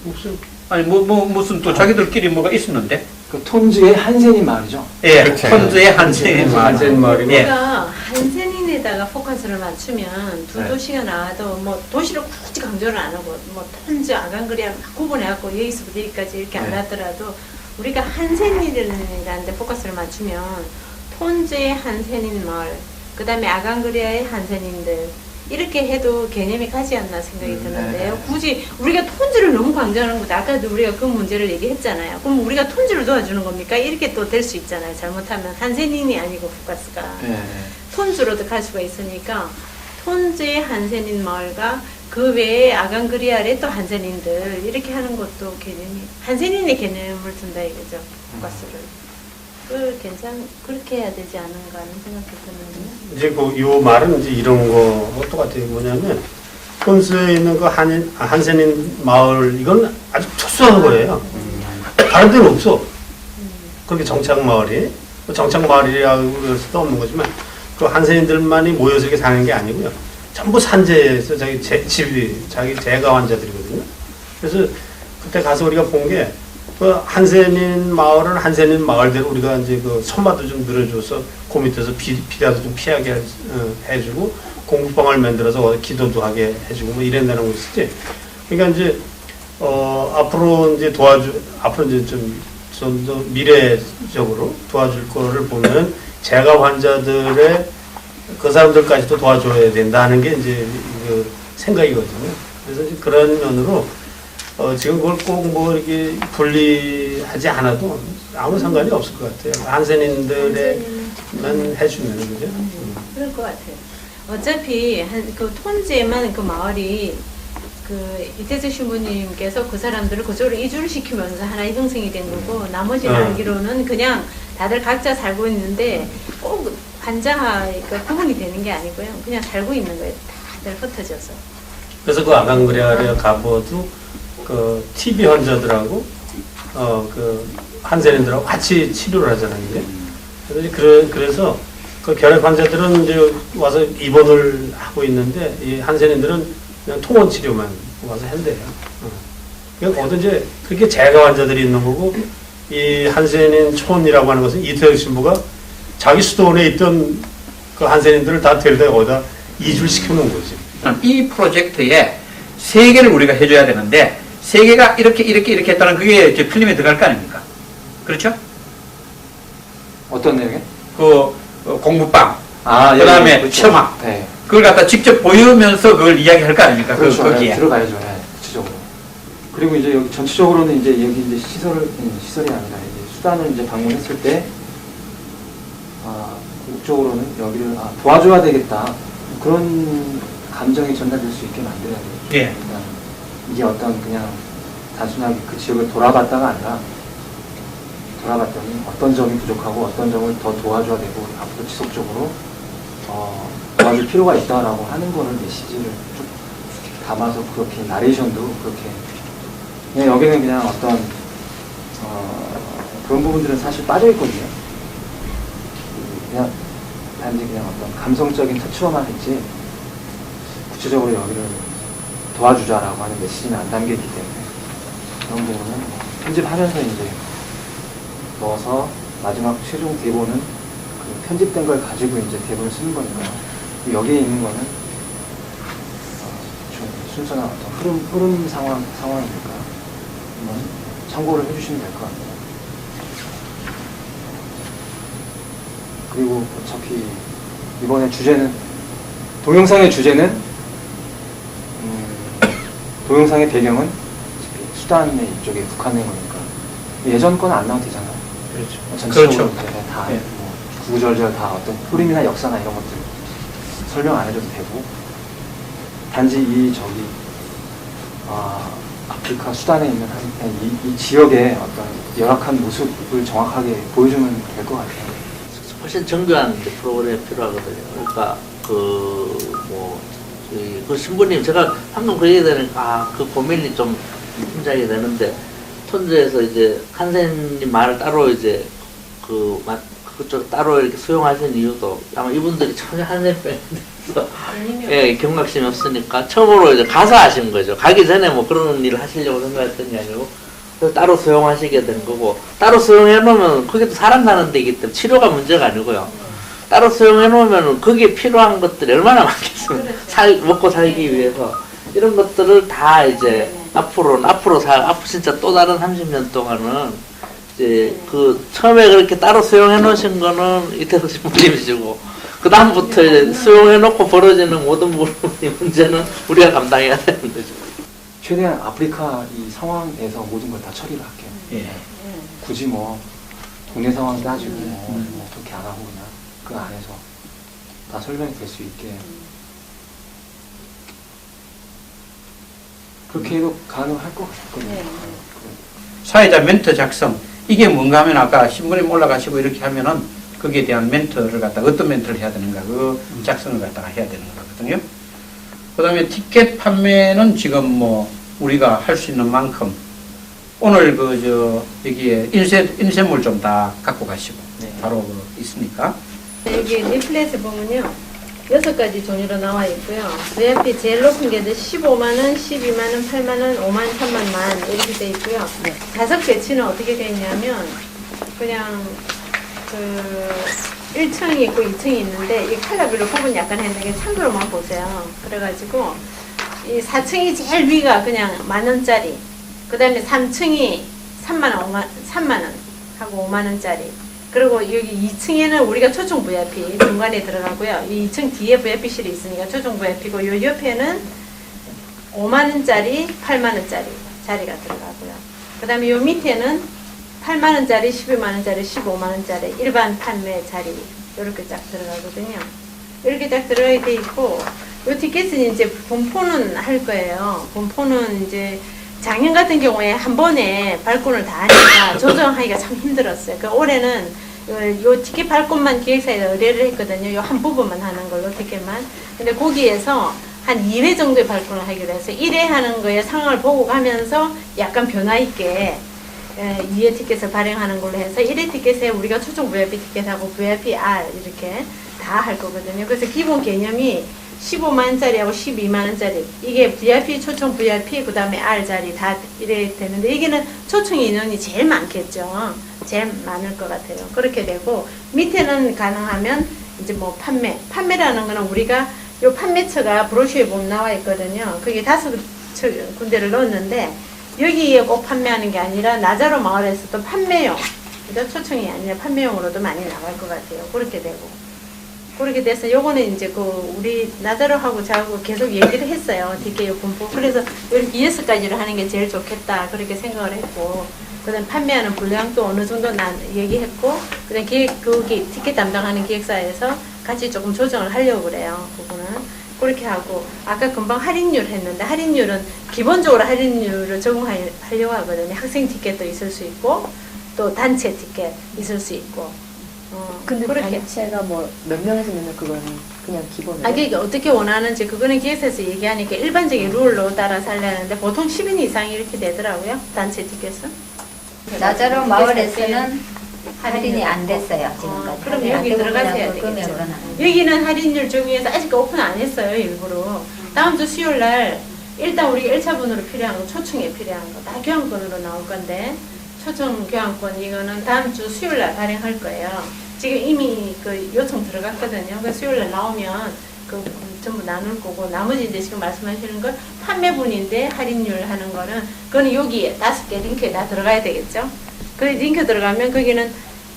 무슨 아니 무슨 또 자기들끼리 뭐가 있었는데? 그 톤즈의 한센인 마을이죠. 예, 톤즈의 한센인 마을. 한센 마을이고. 예. 우리가 한센인에다가 포커스를 맞추면 두 도시가 나와도 뭐 도시를 굳이 강조를 안 하고 뭐 톤즈, 아간그리알 막 구분해갖고 여기서부터 여기까지 이렇게 안 하더라도 우리가 한센인이라는 데 포커스를 맞추면 톤즈의 한센인 마을, 그 다음에 아간그리아의 한센인들 이렇게 해도 개념이 가지 않나 생각이 드는데요. 굳이 우리가 톤즈를 너무 강조하는 것도 아까도 우리가 그 문제를 얘기했잖아요. 그럼 우리가 톤즈를 도와주는 겁니까? 이렇게 또 될 수 있잖아요. 잘못하면 한센인이 아니고 포커스가 톤즈로도 갈 수가 있으니까 톤즈의 한센인 마을과 그 외에 아간그리알의 또 한센인들 이렇게 하는 것도 개념이 한센인의 개념을 둔다 이거죠. 포커스를. 그렇게 해야 되지 않은가 하는 생각이 드는데요. 이제 요 말은 이제 이런 거 똑같아요. 뭐냐면 톤스에 있는 그 한센인 마을 이건 아주 특수한 거예요. 다른 데는 없어. 그렇게 정착 마을이 정착 마을이라고 그럴 수도 없는 거지만 그 한센인들만이 모여서 이렇게 사는 게 아니고요. 전부 산재에서 자기 자기 재가 환자들이거든요. 그래서 그때 가서 우리가 본 게 그 한센인 마을은 한센인 마을대로 우리가 이제 그 선마도 좀 늘어줘서 그 밑에서 비라도 좀 피하게 해주고 공부방을 만들어서 기도도 하게 해주고 뭐 이런다는 것이지. 그러니까 이제 앞으로 이제 앞으로 이제 좀 더 미래적으로 도와줄 거를 보면 재가 환자들의 그 사람들까지도 도와줘야 된다는 게 이제 그 생각이거든요. 그래서 이제 그런 면으로 지금 그걸 꼭 뭐 이렇게 분리하지 않아도 아무 상관이 없을 것 같아요. 한센인들에만 해주면 그죠? 그럴 것 같아요. 어차피 그 톤즈에만 그 마을이 그 이태수 신부님께서 그 사람들을 그쪽으로 이주를 시키면서 하나의 형성이 된 거고 나머지는 알기로는 그냥 다들 각자 살고 있는데 꼭 환자가 구분이 되는 게 아니고요. 그냥 살고 있는 거예요. 다들 흩어져서. 그래서 그 아간그리아에 가봐도 그 TB 환자들하고 그 한센인들하고 같이 치료를 하잖아요. 그래서 그 결핵 환자들은 이제 와서 입원을 하고 있는데 이 한센인들은 그냥 통원 치료만 와서 한대요. 그러니까 거기도 이제 그렇게 재가 환자들이 있는 거고 이 한센인 촌이라고 하는 것은 이태혁 신부가 자기 수도원에 있던 그 한센인들을 다 데려다 거기다 이주를 시켜놓은 거지. 이 프로젝트에 세 개를 우리가 해줘야 되는데 세 개가 이렇게 했다는 그게 이제 필름에 들어갈 거 아닙니까? 그렇죠? 어떤 내용에? 공부방, 그 다음에 체험학. 네. 그걸 갖다 직접 보이면서 그걸 이야기할 거 아닙니까? 그렇죠. 거기에. 들어가야죠. 네, 구체적으로. 그리고 이제 여기 전체적으로는 이제 여기 이제 시설이 아니라 이제 수단을 이제 방문했을 때, 목적으로는 여기를 도와줘야 되겠다. 그런 감정이 전달될 수 있게 만들어야 돼요. 예. 그러니까 이게 어떤 그냥 단순하게 그 지역을 돌아봤다가 아니라 돌아봤더니 어떤 점이 부족하고 어떤 점을 더 도와줘야 되고 앞으로 지속적으로 도와줄 필요가 있다라고 하는 거를 메시지를 쭉 담아서 그렇게 나레이션도 그렇게 그냥 여기는 그냥 어떤 그런 부분들은 사실 빠져 있거든요. 그냥 단지 그냥 어떤 감성적인 터치로만 했지 구체적으로 여기를 도와주자라고 하는 메시지는 안 담겨있기 때문에 그런 부분은 편집하면서 이제 넣어서 마지막 최종 대본은 그 편집된 걸 가지고 이제 대본을 쓰는 거니까요. 여기에 있는 거는 순서나 어떤 흐름 상황이니까 한번 참고를 해주시면 될 것 같아요. 그리고 어차피 이번에 주제는 동영상의 주제는 동영상의 배경은 수단의 이쪽에 국한된 거니까 예전 거는 안 나와도 되잖아요. 그렇죠. 전체적으로 그렇죠. 다 구구절절 다 어떤 흐름이나 역사나 이런 것들 설명 안 해줘도 되고 단지 이 아프리카 수단에 있는 이 지역의 어떤 열악한 모습을 정확하게 보여주면 될 것 같아요. 훨씬 정교한 프로그램이 필요하거든요. 그러니까 그 신부님 제가 방금 그 얘기 되니까 그 고민이 좀 힘들게 되는데 톤즈에서 이제 한센님 말을 따로 이제 그쪽 따로 이렇게 수용하신 이유도 아마 이분들이 전혀 한센 팬에서 예, 경각심이 없으니까 처음으로 이제 가서 하신 거죠. 가기 전에 뭐 그런 일을 하시려고 생각했던 게 아니고 그래서 따로 수용하시게 된 거고 따로 수용해 놓으면 그게 또 사람 사는 데이기 때문에 치료가 문제가 아니고요. 따로 수용해 놓으면 거기에 필요한 것들이 얼마나 많겠습니까? 먹고 살기 위해서 이런 것들을 다 이제 앞으로 진짜 또 다른 30년 동안은 이제 그 처음에 그렇게 따로 수용해 놓으신 거는 이태석 신부님이시고 그 다음부터 이제 수용해 놓고 벌어지는 모든 문제는 우리가 감당해야 되는 거죠. 최대한 아프리카 이 상황에서 모든 걸 다 처리를 할게요. 예. 굳이 뭐 국내 상황 따지고 뭐 어떻게 안 하고 그냥 그 안에서 다 설명이 될 수 있게 그렇게 해도 가능할 것 같거든요. 사회자 멘토 작성 이게 뭔가 하면 아까 신부님 올라가시고 이렇게 하면은 거기에 대한 멘토를 갖다가 어떤 멘토를 해야 되는가 그 작성을 갖다가 해야 되는 거거든요. 그 다음에 티켓 판매는 지금 뭐 우리가 할 수 있는 만큼 오늘 여기에 인쇄물 좀 다 갖고 가시고 바로 있으니까 여기 리플렛에 보면요 6가지 종류로 나와 있고요. VIP 제일 높은 게 15만원, 12만원, 8만원, 5만, 3만원 이렇게 돼 있고요. 좌석 배치는 어떻게 돼 있냐면 그냥 1층이 있고 2층이 있는데 이 컬러별로 구분 약간 했는데 참고로만 보세요. 그래가지고 이 4층이 제일 위가 그냥 10,000원짜리, 그 다음에 3층이 3만원 하고 5만원짜리, 그리고 여기 2층에는 우리가 초청 VIP 중간에 들어가고요. 이 2층 뒤에 VIP실이 있으니까 초청 VIP고 요 옆에는 5만원짜리, 8만원짜리 자리가 들어가고요. 그 다음에 요 밑에는 8만원짜리, 12만원짜리, 15만원짜리 일반 판매 자리 이렇게 쫙 들어가거든요. 이렇게 쫙 들어가 돼 있고 요 티켓은 이제 분포는 할 거예요. 분포는 이제 작년 같은 경우에 한 번에 발권을 다 하니까 조정하기가 참 힘들었어요. 그 올해는 요 티켓 발권만 기획사에 의뢰를 했거든요. 요 한 부분만 하는 걸로 티켓만. 근데 거기에서 한 2회 정도의 발권을 하기로 해서 1회 하는 거에 상황을 보고 가면서 약간 변화 있게 2회 티켓을 발행하는 걸로 해서 1회 티켓에 우리가 초청 VIP 티켓하고 VIP R 이렇게 다 할 거거든요. 그래서 기본 개념이 15만원짜리하고 12만원짜리 이게 VIP, 초청 VIP, 그 다음에 R 자리 다 이래 되는데 여기는 초청 인원이 제일 많겠죠. 제일 많을 것 같아요. 그렇게 되고 밑에는 가능하면 이제 뭐 판매라는 거는 우리가 요 판매처가 브로셔에 보면 나와 있거든요. 그게 5군데를 넣었는데 여기에 꼭 판매하는 게 아니라 나자로 마을에서 또 판매용, 그러니까 초청이 아니라 판매용으로도 많이 나갈 것 같아요. 그렇게 되고. 그렇게 돼서 요거는 이제 우리 나자로하고 저하고 계속 얘기를 했어요. DK 분포. 그래서 이렇게 6가지를 하는 게 제일 좋겠다. 그렇게 생각을 했고. 그 다음 판매하는 분량도 어느 정도 얘기했고. 그 다음 티켓 담당하는 기획사에서 같이 조금 조정을 하려고 그래요. 그거는. 그렇게 하고. 아까 금방 할인율 했는데 할인율은 기본적으로 할인율을 적용하려고 하거든요. 학생 티켓도 있을 수 있고. 또 단체 티켓 있을 수 있고. 근데 그렇게. 단체가 뭐 몇 명에서 몇 명 그거는 그냥 기본으로. 그게 어떻게 원하는지 그거는 기획사에서 얘기하니까 일반적인 룰로 따라서 하려는데 보통 10인 이상이 이렇게 되더라고요. 단체 티켓은. 나자로 마을에서는 할인이 안 됐어요. 지금까지. 그럼 여기 들어가서 해야 되겠죠. 여기는 할인율 적용해서 아직 오픈 안 했어요. 일부러. 다음 주 수요일 날 일단 우리가 1차분으로 필요한 거, 초청에 필요한 거 다 교환권으로 나올 건데 초청 교환권 이거는 다음 주 수요일 날 발행할 거예요. 지금 이미 그 요청 들어갔거든요. 그 수요일 날 나오면 그 전부 나눌 거고 나머지 이제 지금 말씀하시는 건 판매분인데 할인율 하는 거는 그거는 여기에 5개 링크에 다 들어가야 되겠죠. 그 링크 들어가면 거기는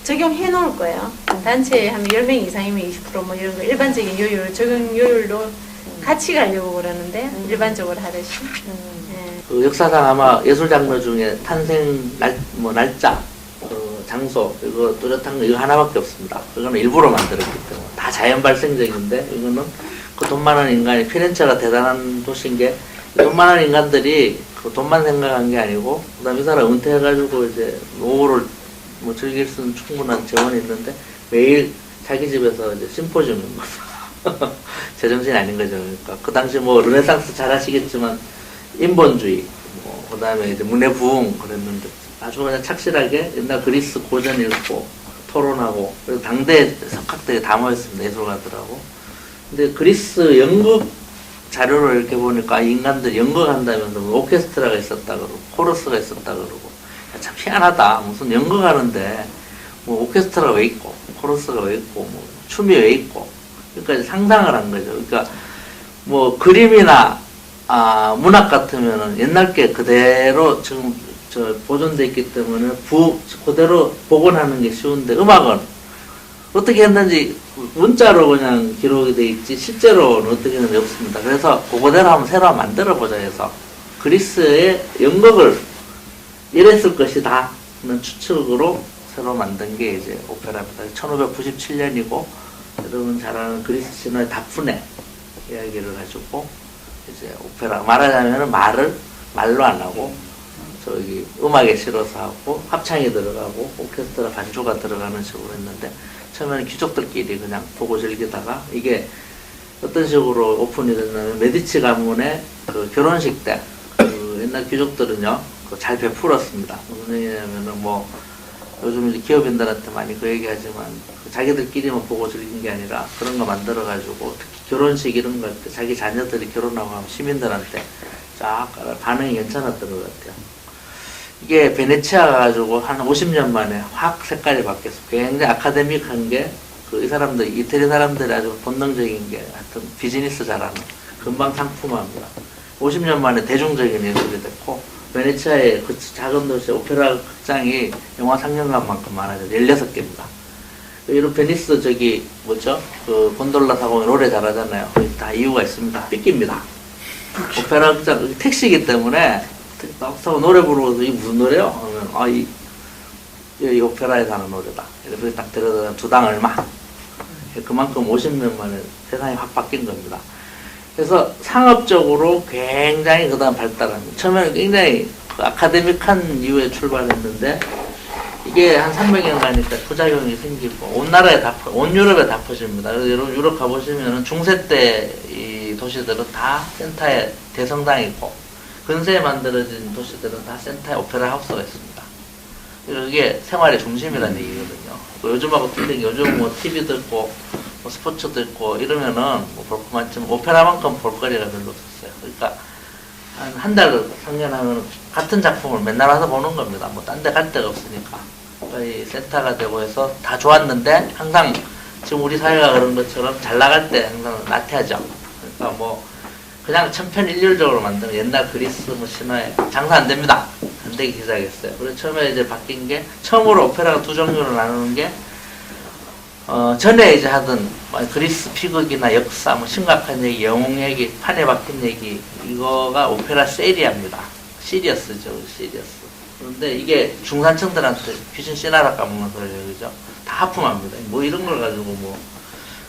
적용해 놓을 거예요. 단체에 한 10명 이상이면 20% 뭐 이런 거 일반적인 요율 적용 요율로 같이 가려고 그러는데 일반적으로 하듯이. 그 역사상 아마 예술 장르 중에 탄생 날짜, 장소, 이거 뚜렷한 거 이거 하나밖에 없습니다. 이거는 일부러 만들었기 때문에 다 자연 발생적인데 이거는 그 돈 많은 인간이, 피렌체가 대단한 도시인 게, 돈 많은 인간들이 그 돈만 생각한 게 아니고, 그 다음에 이 사람 은퇴해가지고 이제 노후를 뭐 즐길 수 있는 충분한 재원이 있는데, 매일 자기 집에서 이제 심포지엄을 제정신이 아닌 거죠. 그러니까 그 당시 뭐 르네상스 잘 아시겠지만, 인본주의, 뭐, 그 다음에 이제 문해부흥 그랬는데, 아주 그냥 착실하게 옛날 그리스 고전 읽고, 토론하고, 그리고 당대 석학들이 다 모였습니다. 예술가들하고. 근데 그리스 연극 자료를 이렇게 보니까 이 인간들이 연극한다면서 오케스트라가 있었다 그러고, 코러스가 있었다 그러고, 참 희한하다. 무슨 연극하는데, 뭐 오케스트라가 왜 있고, 코러스가 왜 있고, 뭐 춤이 왜 있고. 그러니까 상상을 한 거죠. 그러니까 뭐 그림이나 문학 같으면은 옛날 게 그대로 지금 보존돼 있기 때문에 그대로 복원하는 게 쉬운데, 음악은 어떻게 했는지 문자로 그냥 기록이 돼 있지 실제로는 어떻게 했는지 없습니다. 그래서 그대로 한번 새로 만들어 보자 해서 그리스의 연극을 이랬을 것이다 하는 추측으로 새로 만든 게 이제 오페라입니다. 1597년이고, 여러분 잘 아는 그리스 신화의 다프네 이야기를 가지고 이제 오페라, 말하자면은 말로 안 하고 저기 음악에 실어서 하고 합창이 들어가고 오케스트라 반주가 들어가는 식으로 했는데, 처음에는 귀족들끼리 그냥 보고 즐기다가 이게 어떤 식으로 오픈이 됐냐면, 메디치 가문의 그 결혼식 때 그 옛날 귀족들은요 잘 베풀었습니다. 무슨 얘기냐면은 뭐 요즘 이제 기업인들한테 많이 그 얘기하지만, 자기들끼리만 보고 즐긴 게 아니라 그런 거 만들어가지고, 특히 결혼식 이런 거 할 때 자기 자녀들이 결혼하고 하면 시민들한테 쫙 반응이 괜찮았던 것 같아요. 이게 베네치아 가지고 한 50년 만에 확 색깔이 바뀌었어. 굉장히 아카데믹한 게, 이 사람들, 이태리 사람들이 아주 본능적인 게, 하여튼 비즈니스 잘하는, 금방 상품화합니다. 50년 만에 대중적인 예술이 됐고, 베네치아의 그 작은 도시 오페라 극장이 영화 상영관만큼 많아요. 16개입니다. 이런 베니스 그 곤돌라 타고 노래 잘하잖아요. 다 이유가 있습니다. 삐깁니다. 오페라 극장, 택시이기 때문에 딱 타고 노래 부르고서 이게 무슨 노래요? 하면 이 오페라에서 하는 노래다. 이렇게 딱 들어서 두당 얼마? 그만큼 50년 만에 세상이 확 바뀐 겁니다. 그래서 상업적으로 굉장히 그다음 발달합니다. 처음에는 굉장히 아카데믹한 이유에 출발했는데, 이게 한 300년 가니까 부작용이 생기고 온 유럽에 다 퍼집니다. 그래서 여러분 유럽 가보시면은 중세 때 이 도시들은 다 센터에 대성당이 있고, 근세에 만들어진 도시들은 다 센터에 오페라 하우스가 있습니다. 이게 생활의 중심이라는 얘기거든요. 요즘하고 틀린 게, 요즘 뭐 TV도 있고 뭐 스포츠도 있고 이러면은 뭐 볼 거 많지만 오페라만큼 볼거리가 별로 없었어요. 그러니까 한 달 상연하면 같은 작품을 맨날 와서 보는 겁니다. 뭐 딴 데 갈 데가 없으니까. 이 센터가 되고 해서 다 좋았는데, 항상 지금 우리 사회가 그런 것처럼 잘 나갈 때 항상 나태하죠. 그러니까 뭐 그냥 천편일률적으로 만드는 옛날 그리스 뭐 신화에 장사 안 됩니다. 안 되기 시작했어요. 그래서 처음에 이제 바뀐 게, 처음으로 오페라가 두 종류로 나누는 게, 전에 이제 하던 그리스 피극이나 역사, 뭐 심각한 얘기, 영웅 얘기, 판에 박힌 얘기, 이거가 오페라 세리아입니다. 시리어스죠, 시리어스. 그런데 이게 중산층들한테 귀신 씨나라 까먹는 소리예요, 그죠? 다 하품합니다. 뭐 이런 걸 가지고 뭐.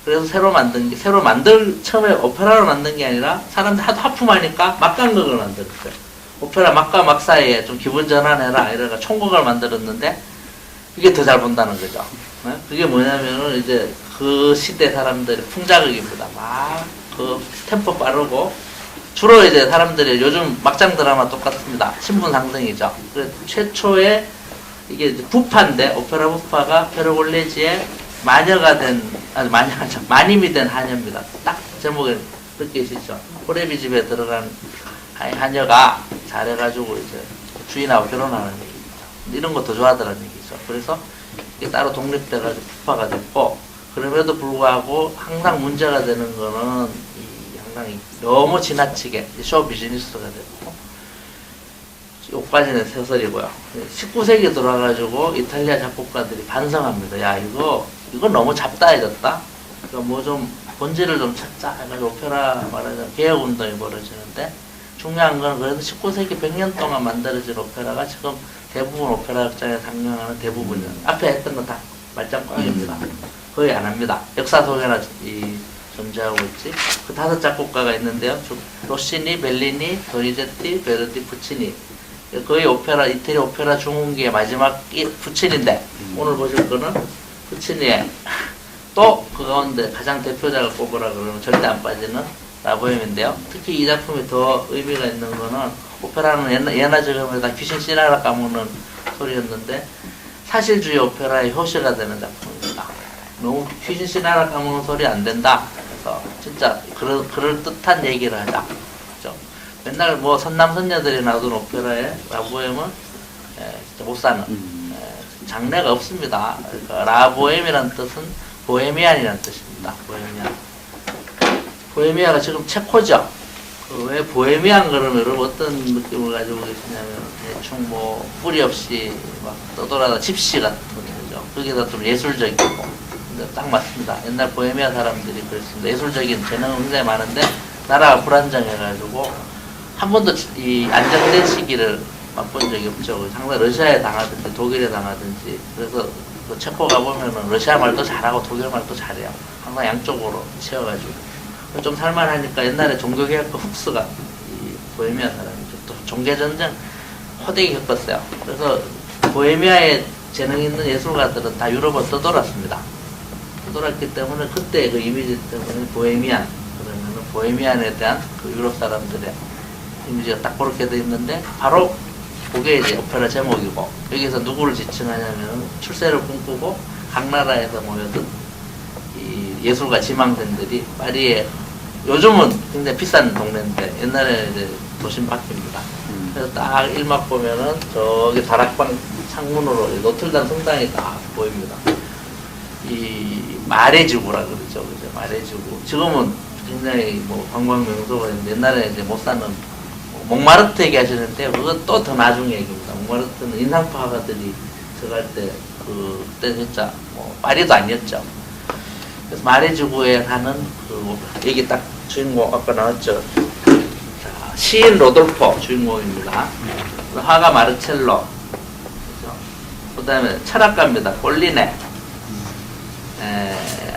그래서 처음에 오페라로 만든 게 아니라 사람들 하도 하품하니까 막간극을 만들었어요. 오페라 막과 막 사이에 좀 기분 전환해라, 이래가 총극을 만들었는데, 이게 더 잘 본다는 거죠. 네? 그게 뭐냐면은 이제 그 시대 사람들의 풍자극입니다. 막 그 템포 빠르고, 주로 이제 사람들이 요즘 막장 드라마 똑같습니다. 신분 상승이죠. 그래서 최초의 이게 이제 부파인데, 오페라 부파가 페르골레지의 마님이 된 하녀입니다. 딱 제목에 느끼시죠? 호레비 집에 들어간 하녀가 잘해가지고 이제 주인하고 결혼하는 얘기죠. 이런 거 더 좋아하더라는 얘기죠. 그래서 이게 따로 독립돼가지고 부파가 됐고, 그럼에도 불구하고 항상 문제가 되는 거는 항상 너무 지나치게 쇼 비즈니스가 됐고, 욕 빠지는 소설이고요. 19세기 들어와가지고 이탈리아 작곡가들이 반성합니다. 야, 이거 너무 잡다해졌다. 그러니까 뭐 좀 본질을 좀 찾자 해가지고 오페라 말하자면 개혁운동이 벌어지는데, 중요한 건 그래도 19세기 100년 동안 만들어진 오페라가 지금 대부분 오페라 극장에 상영하는 대부분은 앞에 했던 건 다 말짱꽝입니다. 거의 안 합니다. 역사 속에나 이 존재하고 있지. 그 5 작곡가가 있는데요. 로시니, 벨리니, 도니제티, 베르디, 푸치니. 거의 오페라, 이태리 오페라 중흥기의 마지막 푸치니인데 오늘 보실 거는 푸치니의 또 그 가운데 가장 대표작을 꼽으라 그러면 절대 안 빠지는 라보엠인데요. 특히 이 작품이 더 의미가 있는 거는 오페라는 예나 지금에 다 귀신 씨나라 까먹는 소리였는데 사실주의 오페라의 효시가 되는 작품입니다. 너무 귀신 씨나라 까먹는 소리 안 된다. 그래서 진짜 그럴 듯한 얘기를 하자. 그렇죠? 맨날 뭐 선남선녀들이 나오던 오페라에 라보엠은 진짜 못 사는 장래가 없습니다. 그러니까 라보엠이라는 뜻은 보헤미안이라는 뜻입니다. 보헤미안. 보헤미아가 지금 체코죠. 왜 보헤미안 그러면 여러분 어떤 느낌을 가지고 계시냐면 대충 뭐 뿌리 없이 막 떠돌아다 집시 같은 거죠. 거기다 좀 예술적이고 근데 딱 맞습니다. 옛날 보헤미아 사람들이 그랬습니다. 예술적인 재능은 굉장히 많은데 나라가 불안정해가지고 한 번도 이 안정된 시기를 맛본 적이 없죠. 항상 러시아에 당하든지 독일에 당하든지 그래서 그 체코 가보면은 러시아 말도 잘하고 독일 말도 잘해요. 항상 양쪽으로 채워가지고 좀 살만하니까 옛날에 종교개혁가 훅스가 이 보헤미아 사람이죠. 또 종교전쟁 호되게 겪었어요. 그래서 보헤미아에 재능 있는 예술가들은 다 유럽을 떠돌았습니다. 떠돌았기 때문에 그때 그 이미지 때문에 보헤미안 그러면은 보헤미안에 대한 그 유럽 사람들의 이미지가 딱 그렇게 돼 있는데 바로 그게 이제 오페라 제목이고 여기서 누구를 지칭하냐면 출세를 꿈꾸고 각 나라에서 모여든 이 예술가 지망생들이 파리에 요즘은 굉장히 비싼 동네인데 옛날에 이제 도심 밖입니다. 그래서 딱 일막 보면은 저기 다락방 창문으로 노틀담 성당이 딱 보입니다. 이 마레지구라 그러죠, 그죠? 마레지구. 지금은 굉장히 뭐 관광 명소가 있는데 옛날에 이제 못 사는 몽마르트 얘기하시는데 그건 또 더 나중 얘기입니다. 몽마르트는 인상파 화가들이 들어갈 때 그때 진짜 뭐 파리도 아니었죠. 그래서 마레지구에 사는 그 여기 딱 주인공 아까 나왔죠. 자, 시인 로돌포 주인공입니다. 화가 마르첼로. 그 다음에 철학가입니다. 꼴리네.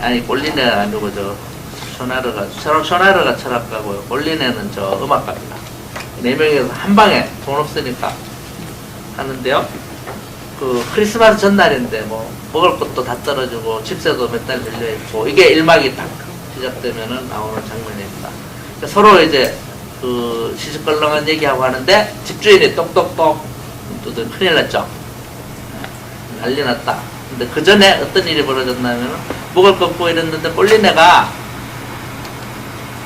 아니 꼴리네가 아니고 저 쇼나르가 철학가고요. 꼴리네는 저 음악가입니다. 4명이서 한 방에 돈 없으니까 하는데요. 그 크리스마스 전날인데 뭐 먹을 것도 다 떨어지고 집세도 몇 달 밀려 있고 이게 1막이 딱 시작되면은 나오는 장면입니다. 그러니까 서로 이제 그 시시껄렁한 얘기하고 하는데 집주인이 똑똑똑 또 큰일 났죠. 난리 났다. 근데 그 전에 어떤 일이 벌어졌냐면 먹을 거 없고 이랬는데 꼴리네가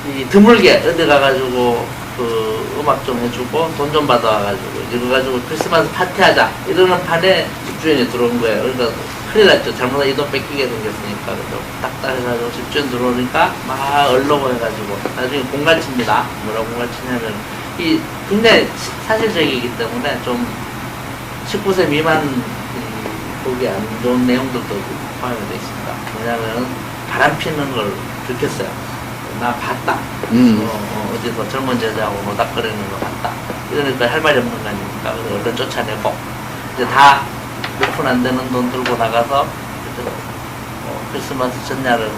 이 드물게 어디 가가지고 그 음악 좀 해주고 돈 좀 받아와가지고 이거 가지고 크리스마스 파티하자 이러는 판에 집주인이 들어온 거예요. 그러니까 큰일 났죠. 잘못하면 이 돈 뺏기게 생겼으니까. 그래서 딱딱 해가지고 집주인 들어오니까 막 얼려고 해가지고 나중에 공갈칩니다. 뭐라고 공갈치냐면 이 굉장히 사실적이기 때문에 좀 19세 미만 보기 안 좋은 내용들도 포함이 되어 있습니다. 왜냐하면 바람 피는 걸 들켰어요. 나 봤다. 어디서 젊은 여자하고 노닥거리는 거 봤다. 이러니까 할 말이 없는 거 아닙니까? 그래서 얼른 쫓아내고 이제 다 몇 푼 안 되는 돈 들고 나가서 크리스마스 전날을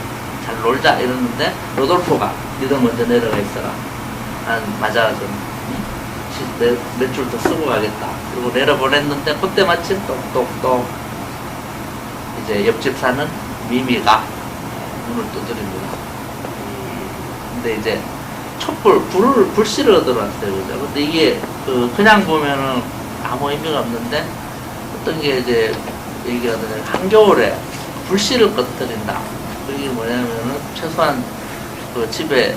잘 놀자 이러는데 로돌포가 니도 먼저 내려가 있어라. 난 맞아 좀 몇 줄 더 쓰고 가겠다. 그리고 내려보냈는데 그때 마침 똑똑똑 이제 옆집 사는 미미가 문을 두드립니다. 근데 이제 불씨를 얻어놨어요. 그죠? 근데 이게 그냥 보면은 아무 의미가 없는데 어떤 게 이제 얘기가 되냐면 한겨울에 불씨를 꺼뜨린다. 그게 뭐냐면은 최소한 그 집에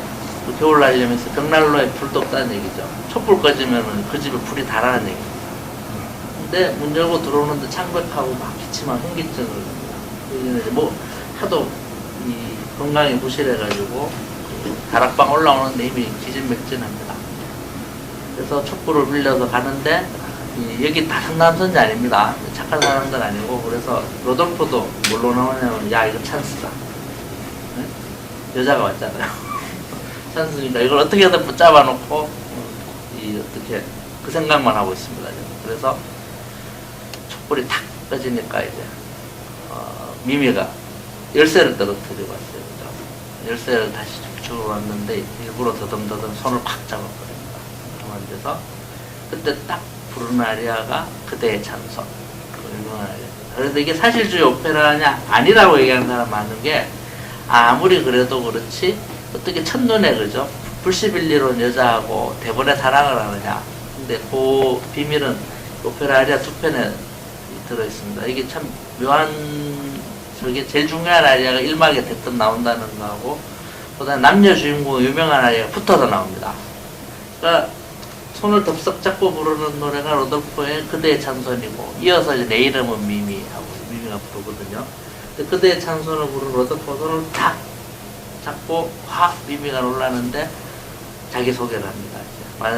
겨울 날려면서 벽난로에 불도 없다는 얘기죠. 촛불 꺼지면은 그 집에 불이 달아는 얘기죠. 근데 문 열고 들어오는데 창백하고 막 기침한 현기증을 합니다. 뭐 하도 이 건강이 부실해가지고 다락방 올라오는데 이미 기진맥진합니다. 그래서 촛불을 빌려서 가는데 여기 다 상남선지 아닙니다. 착한 사람들 아니고 그래서 로돌포도 뭘로 나오냐면 야 이거 찬스다. 네? 여자가 왔잖아요. 찬스니까 이걸 어떻게든 붙잡아 놓고 어떻게 그 생각만 하고 있습니다. 그래서 촛불이 탁 꺼지니까 이제 미미가 열쇠를 떨어뜨리고 왔어요. 열쇠를 다시 주고 왔는데 일부러 더듬더듬 손을 팍 잡아버립니다. 그만 돼서 그때 딱 부르는 아리아가 그대의 찬송. 그 유명한 아리아입니다. 그래서 이게 사실주의 오페라냐 아니라고 얘기하는 사람 많은 게 아무리 그래도 그렇지 어떻게 첫눈에 그죠? 불시빌리론 여자하고 대본에 사랑을 하느냐. 근데 그 비밀은 오페라 아리아 2편에 들어있습니다. 이게 참 묘한, 저게 제일 중요한 아리아가 1막에 대뜸 나온다는 거하고, 그다음 남녀 주인공 유명한 아리아가 붙어서 나옵니다. 그러니까 손을 덥석 잡고 부르는 노래가 로돌포의 그대의 찬손이고, 이어서 이제 내 이름은 미미하고, 미미가 부르거든요. 근데 그대의 찬손을 부르는 로돌포 손을 탁 잡고, 확 미미가 놀라는데, 자기 소개를 합니다.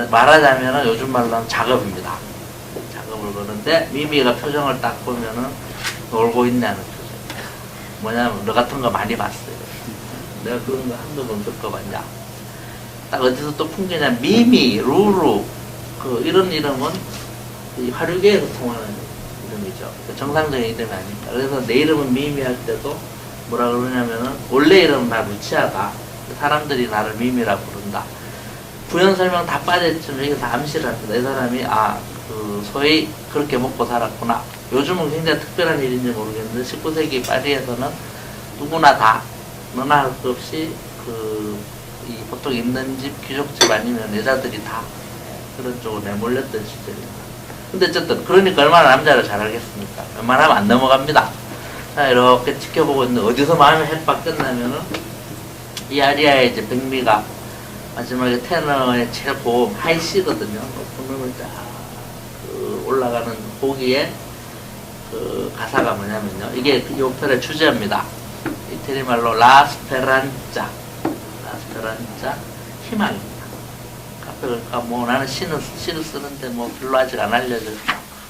말하자면은 요즘 말로 하면 작업입니다. 작업을 거는데 미미가 표정을 딱 보면은 놀고 있냐는 표정. 뭐냐면 너 같은 거 많이 봤어요. 내가 그런 거 한두 번 겪어봤냐. 딱 어디서 또 풍기냐. 미미, 루루 그 이런 이름은 이 화류계에서 통하는 이름이죠. 정상적인 이름이 아닙니다. 그래서 내 이름은 미미 할 때도 뭐라 그러냐면은 원래 이름은 나 루치아다. 사람들이 나를 미미라 부른다. 부연 설명 다 빠졌지만 이게 다 암시를 합니다. 이 사람이 그 소위 그렇게 먹고 살았구나. 요즘은 굉장히 특별한 일인지 모르겠는데 19세기 파리에서는 누구나 다 너나 할 것 없이 이 보통 있는 집 귀족집 아니면 여자들이 다 그런 쪽으로 내몰렸던 시절입니다. 근데 어쨌든 그러니까 얼마나 남자를 잘 알겠습니까? 웬만하면 안 넘어갑니다. 자, 이렇게 지켜보고 있는데 어디서 마음이 헷박 끝나면은 이 아리아의 이제 백미가 마지막에 테너의 제일 고음 하이시거든요. 높은 쫙 올라가는 거기에 그 가사가 뭐냐면요. 이게 이 오페라의 주제입니다. 이태리 말로 라스페란자, 라스페란자 희망입니다. 그러니까 뭐 나는 시를 쓰는데 뭐 별로 아직 안 알려져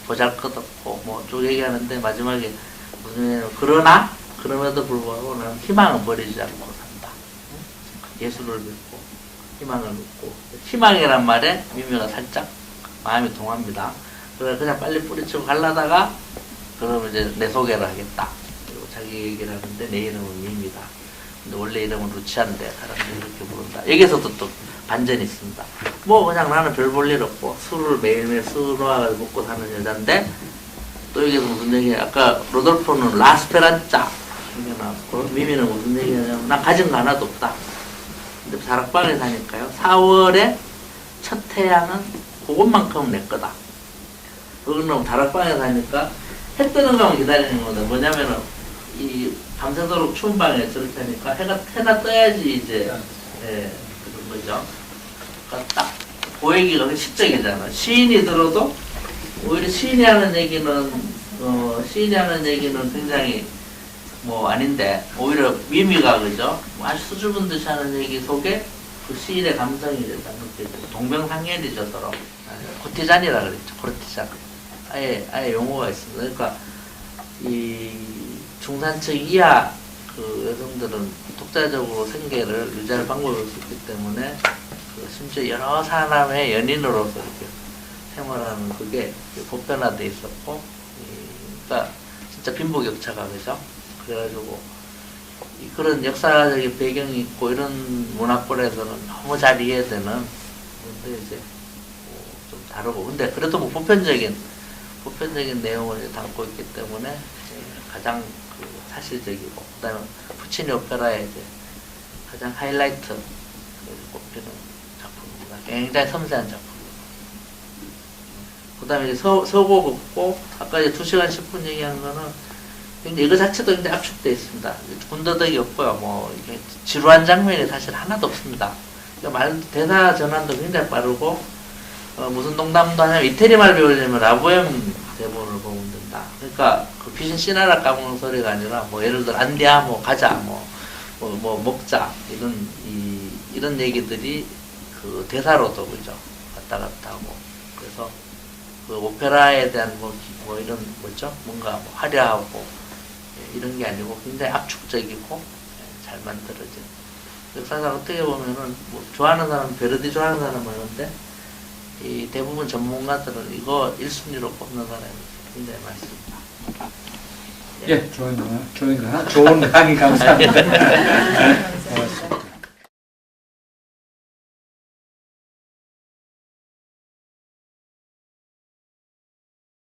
보잘것없고 뭐 쭉 얘기하는데 마지막에 무슨 그러나 그럼에도 불구하고 나는 희망은 버리지 않고 산다. 예수를 믿고 희망을 믿고 희망이란 말에 미미가 살짝 마음이 동합니다. 그래서 그냥 빨리 뿌리치고 갈라다가 그러면 이제 내 소개를 하겠다. 그리고 자기 얘기를 하는데 내 이름은 미미다. 근데 원래 이름은 루치아인데 사람들이 이렇게 부른다. 여기서도 또 반전이 있습니다. 뭐 그냥 나는 별 볼 일 없고 술을 매일매일 술을 먹고 사는 여잔데 또 여기서 무슨 얘기야. 아까 로돌포는 라스페란자 이게 나왔고 미미는 무슨 얘기냐면 난 가진 거 하나도 없다. 근데 다락방에 사니까요. 4월에 첫 태양은 그것만큼은 내 거다. 그러면 다락방에 사니까 해 뜨는 것만 기다리는 거다. 뭐냐면은 이 밤새도록 추운 방에 저렇게 하니까 해가 떠야지 이제 그런 거죠. 그러니까 딱 보이기가 시적이잖아. 시인이 들어도 오히려 시인이 하는 얘기는 굉장히 뭐 아닌데 오히려 미미가 그죠? 아주 수줍은 듯이 하는 얘기 속에 그 시인의 감성이 일단 느껴지고 동병상련이죠 서로. 코티잔이라 그랬죠. 코티잔. 아예 용어가 있습니다. 그러니까 이 중산층 이하 그 여성들은 독자적으로 생계를 유지할 방법이 없기 때문에 심지어 여러 사람의 연인으로서 이렇게 생활하는 그게 보편화돼 있었고, 그러니까 진짜 빈부격차가 그죠? 그래가지고 그런 역사적인 배경이 있고 이런 문화권에서는 너무 잘 이해되는 근데 이제 좀 다르고 근데 그래도 뭐 보편적인 내용을 담고 있기 때문에 가장 그 사실적이고 그다음에 푸치니 오페라의 이제 가장 하이라이트 꼽히는 작품입니다. 굉장히 섬세한 작품입니다. 그다음에 이제 서곡 없고 아까 이제 2시간 10분 얘기한 거는 굉장히 이거 자체도 굉장히 압축되어 있습니다. 군더더기 없고요. 뭐 이게 지루한 장면이 사실 하나도 없습니다. 그러니까 대사 전환도 굉장히 빠르고 무슨 농담도 하냐면 이태리 말 배우려면 라보엠 대본을 보면 된다. 그러니까 그 귀신 씨나라 까먹는 소리가 아니라 뭐 예를 들어 안디아 뭐 가자 뭐 먹자 이런 얘기들이 그 대사로도 그죠 왔다 갔다 하고 그래서 그 오페라에 대한 뭐 이런 뭐죠 뭔가 뭐 화려하고 이런 게 아니고 굉장히 압축적이고 잘 만들어진 역사상 어떻게 보면은 뭐 좋아하는 사람 베르디 좋아하는 사람 많은데 이 대부분 전문가들은 이거 1순위로 꼽는 사람이 굉장히 많습니다. 예, 좋은 강의 감사합니다. 고맙습니다.